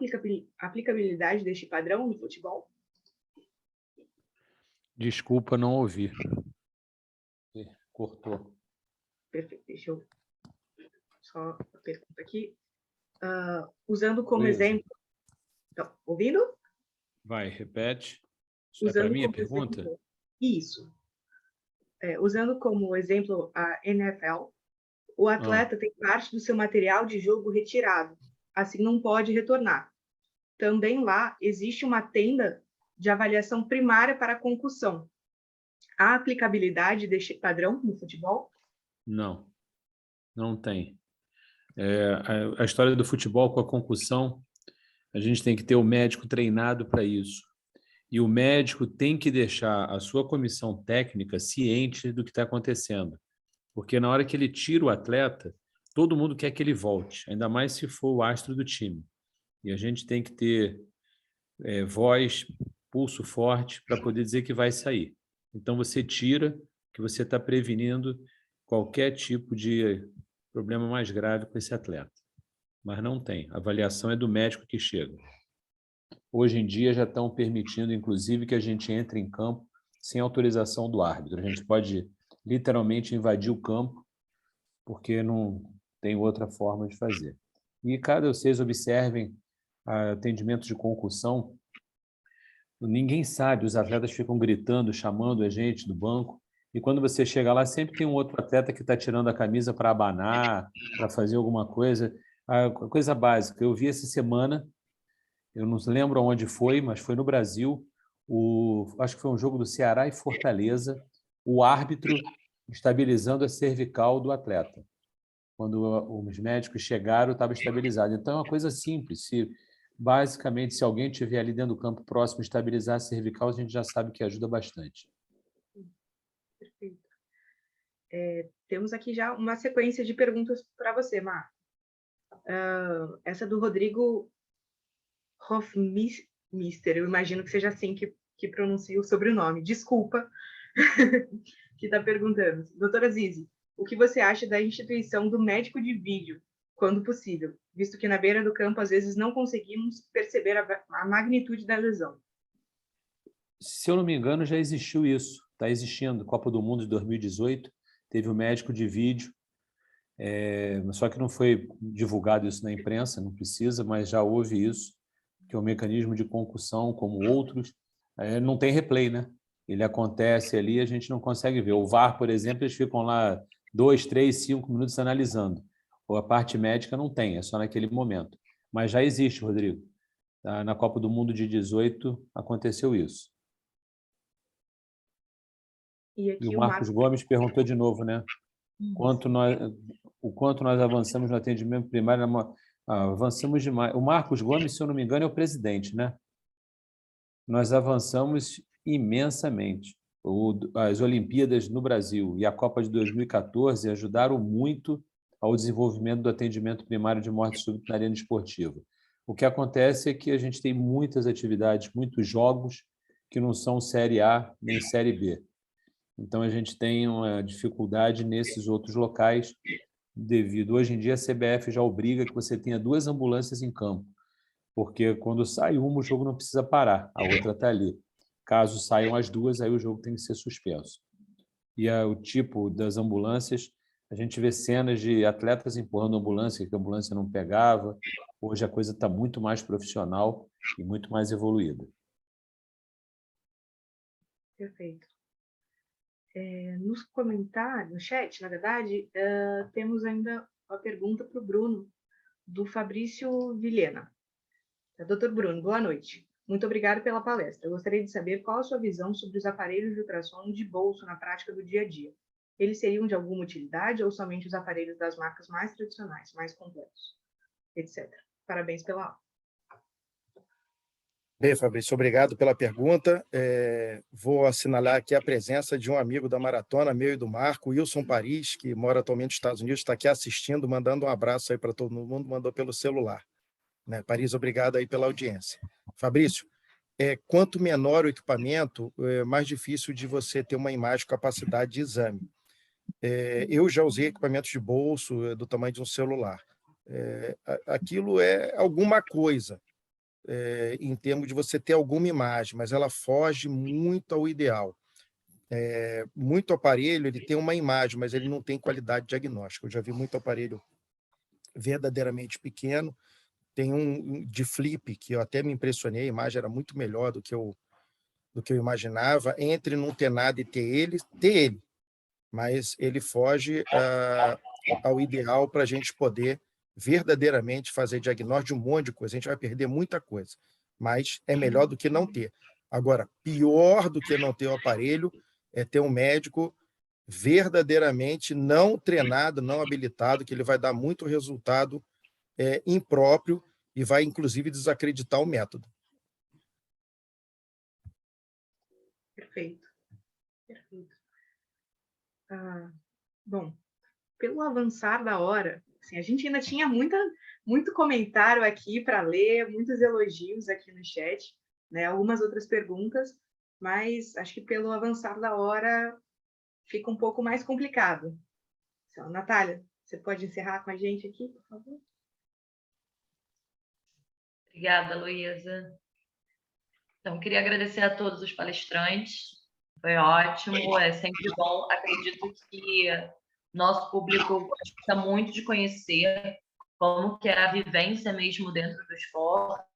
aplicabilidade deste padrão no futebol? Desculpa, não ouvi. Cortou. Perfeito, deixa eu só a pergunta aqui. Usando como Luísa. exemplo... Então, ouvindo? Vai, repete. Isso é Usando para mim a como pergunta? exemplo, isso. Usando como exemplo a NFL, o atleta tem parte do seu material de jogo retirado, assim não pode retornar. Também lá existe uma tenda de avaliação primária para concussão. Há aplicabilidade deste padrão no futebol? Não, não tem. A história do futebol com a concussão, a gente tem que ter o médico treinado para isso. E o médico tem que deixar a sua comissão técnica ciente do que está acontecendo. Porque na hora que ele tira o atleta, todo mundo quer que ele volte, ainda mais se for o astro do time. E a gente tem que ter voz, pulso forte para poder dizer que vai sair. Então você tira, que você está prevenindo qualquer tipo de problema mais grave com esse atleta. Mas não tem. A avaliação é do médico que chega. Hoje em dia já estão permitindo, inclusive, que a gente entre em campo sem autorização do árbitro. A gente pode literalmente invadir o campo, porque não tem outra forma de fazer. E caso vocês observem atendimento de concussão, ninguém sabe, os atletas ficam gritando, chamando a gente do banco, e quando você chega lá, sempre tem um outro atleta que está tirando a camisa para abanar, para fazer alguma coisa. A coisa básica, eu vi essa semana, eu não lembro onde foi, mas foi no Brasil, acho que foi um jogo do Ceará e Fortaleza, o árbitro estabilizando a cervical do atleta. Quando os médicos chegaram, estava estabilizado. Então, é uma coisa simples. Basicamente, se alguém estiver ali dentro do campo próximo estabilizar a cervical, a gente já sabe que ajuda bastante. Perfeito. Temos aqui já uma sequência de perguntas para você, Marco. Essa do Rodrigo Hofmister, eu imagino que seja assim que pronuncia o sobrenome. Desculpa, que está perguntando. Doutora Zizi, o que você acha da instituição do médico de vídeo, quando possível, visto que na beira do campo, às vezes, não conseguimos perceber a magnitude da lesão? Se eu não me engano, já existiu isso. Está existindo. Copa do Mundo de 2018, teve o médico de vídeo, só que não foi divulgado isso na imprensa, não precisa, mas já houve isso, que é um mecanismo de concussão, como outros. Não tem replay, né? Ele acontece ali, a gente não consegue ver. O VAR, por exemplo, eles ficam lá 2, 3, 5 minutos analisando. Ou a parte médica não tem, é só naquele momento. Mas já existe, Rodrigo. Na Copa do Mundo de 18 aconteceu isso. E o Marcos Gomes perguntou de novo, né? O quanto nós avançamos no atendimento primário. Avançamos demais. O Marcos Gomes, se eu não me engano, é o presidente, né? Nós avançamos imensamente. As Olimpíadas no Brasil e a Copa de 2014 ajudaram muito ao desenvolvimento do atendimento primário de morte súbita na arena esportiva. O que acontece é que a gente tem muitas atividades, muitos jogos que não são Série A nem Série B. Então, a gente tem uma dificuldade nesses outros locais, devido... Hoje em dia, a CBF já obriga que você tenha 2 ambulâncias em campo, porque quando sai uma, o jogo não precisa parar, a outra está ali. Caso saiam as 2, aí o jogo tem que ser suspenso. E o tipo das ambulâncias, a gente vê cenas de atletas empurrando a ambulância, que a ambulância não pegava. Hoje a coisa está muito mais profissional e muito mais evoluída. Perfeito. Nos comentários, no chat, na verdade, temos ainda uma pergunta para o Bruno, do Fabrício Vilhena. Doutor Bruno, boa noite. Muito obrigado pela palestra. Eu gostaria de saber qual a sua visão sobre os aparelhos de ultrassom de bolso na prática do dia a dia. Eles seriam de alguma utilidade ou somente os aparelhos das marcas mais tradicionais, mais completos, etc. Parabéns pela aula. Bem, Fabrício, obrigado pela pergunta. Vou assinalar aqui a presença de um amigo da maratona, meu e do Marco, Wilson Paris, que mora atualmente nos Estados Unidos, está aqui assistindo, mandando um abraço aí para todo mundo, mandou pelo celular. Né? Paris, obrigado aí pela audiência. Fabrício, quanto menor o equipamento, mais difícil de você ter uma imagem com capacidade de exame. Eu já usei equipamentos de bolso do tamanho de um celular. Aquilo é alguma coisa, em termos de você ter alguma imagem, mas ela foge muito ao ideal. Muito aparelho, ele tem uma imagem, mas ele não tem qualidade diagnóstica. Eu já vi muito aparelho verdadeiramente pequeno. Tem um de flip, que eu até me impressionei, a imagem era muito melhor do que eu imaginava, entre não ter nada e ter ele, mas ele foge ao ideal para a gente poder verdadeiramente fazer diagnóstico de um monte de coisa. A gente vai perder muita coisa, mas é melhor do que não ter. Agora, pior do que não ter o aparelho é ter um médico verdadeiramente não treinado, não habilitado, que ele vai dar muito resultado impróprio e vai, inclusive, desacreditar o método. Perfeito. Bom, pelo avançar da hora, assim, a gente ainda tinha muito comentário aqui para ler, muitos elogios aqui no chat, né? Algumas outras perguntas, mas acho que pelo avançar da hora fica um pouco mais complicado. Então, Natália, você pode encerrar com a gente aqui, por favor? Obrigada, Luísa. Então, queria agradecer a todos os palestrantes. Foi ótimo, é sempre bom. Acredito que nosso público gosta muito de conhecer como que é a vivência mesmo dentro do esporte.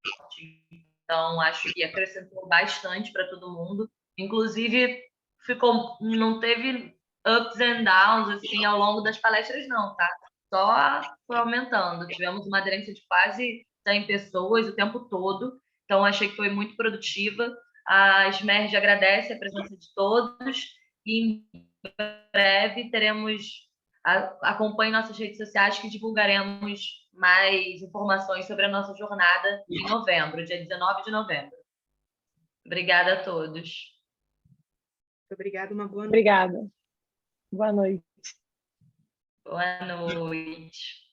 Então, acho que acrescentou bastante para todo mundo. Inclusive, não teve ups and downs assim, ao longo das palestras, não, tá? Só foi aumentando. Tivemos uma aderência de quase 100 pessoas o tempo todo. Então, achei que foi muito produtiva. A SMERG agradece a presença de todos e em breve teremos... Acompanhe nossas redes sociais que divulgaremos mais informações sobre a nossa jornada em novembro, dia 19 de novembro. Obrigada a todos. Muito obrigada, uma boa noite. Obrigada. Boa noite. Boa noite.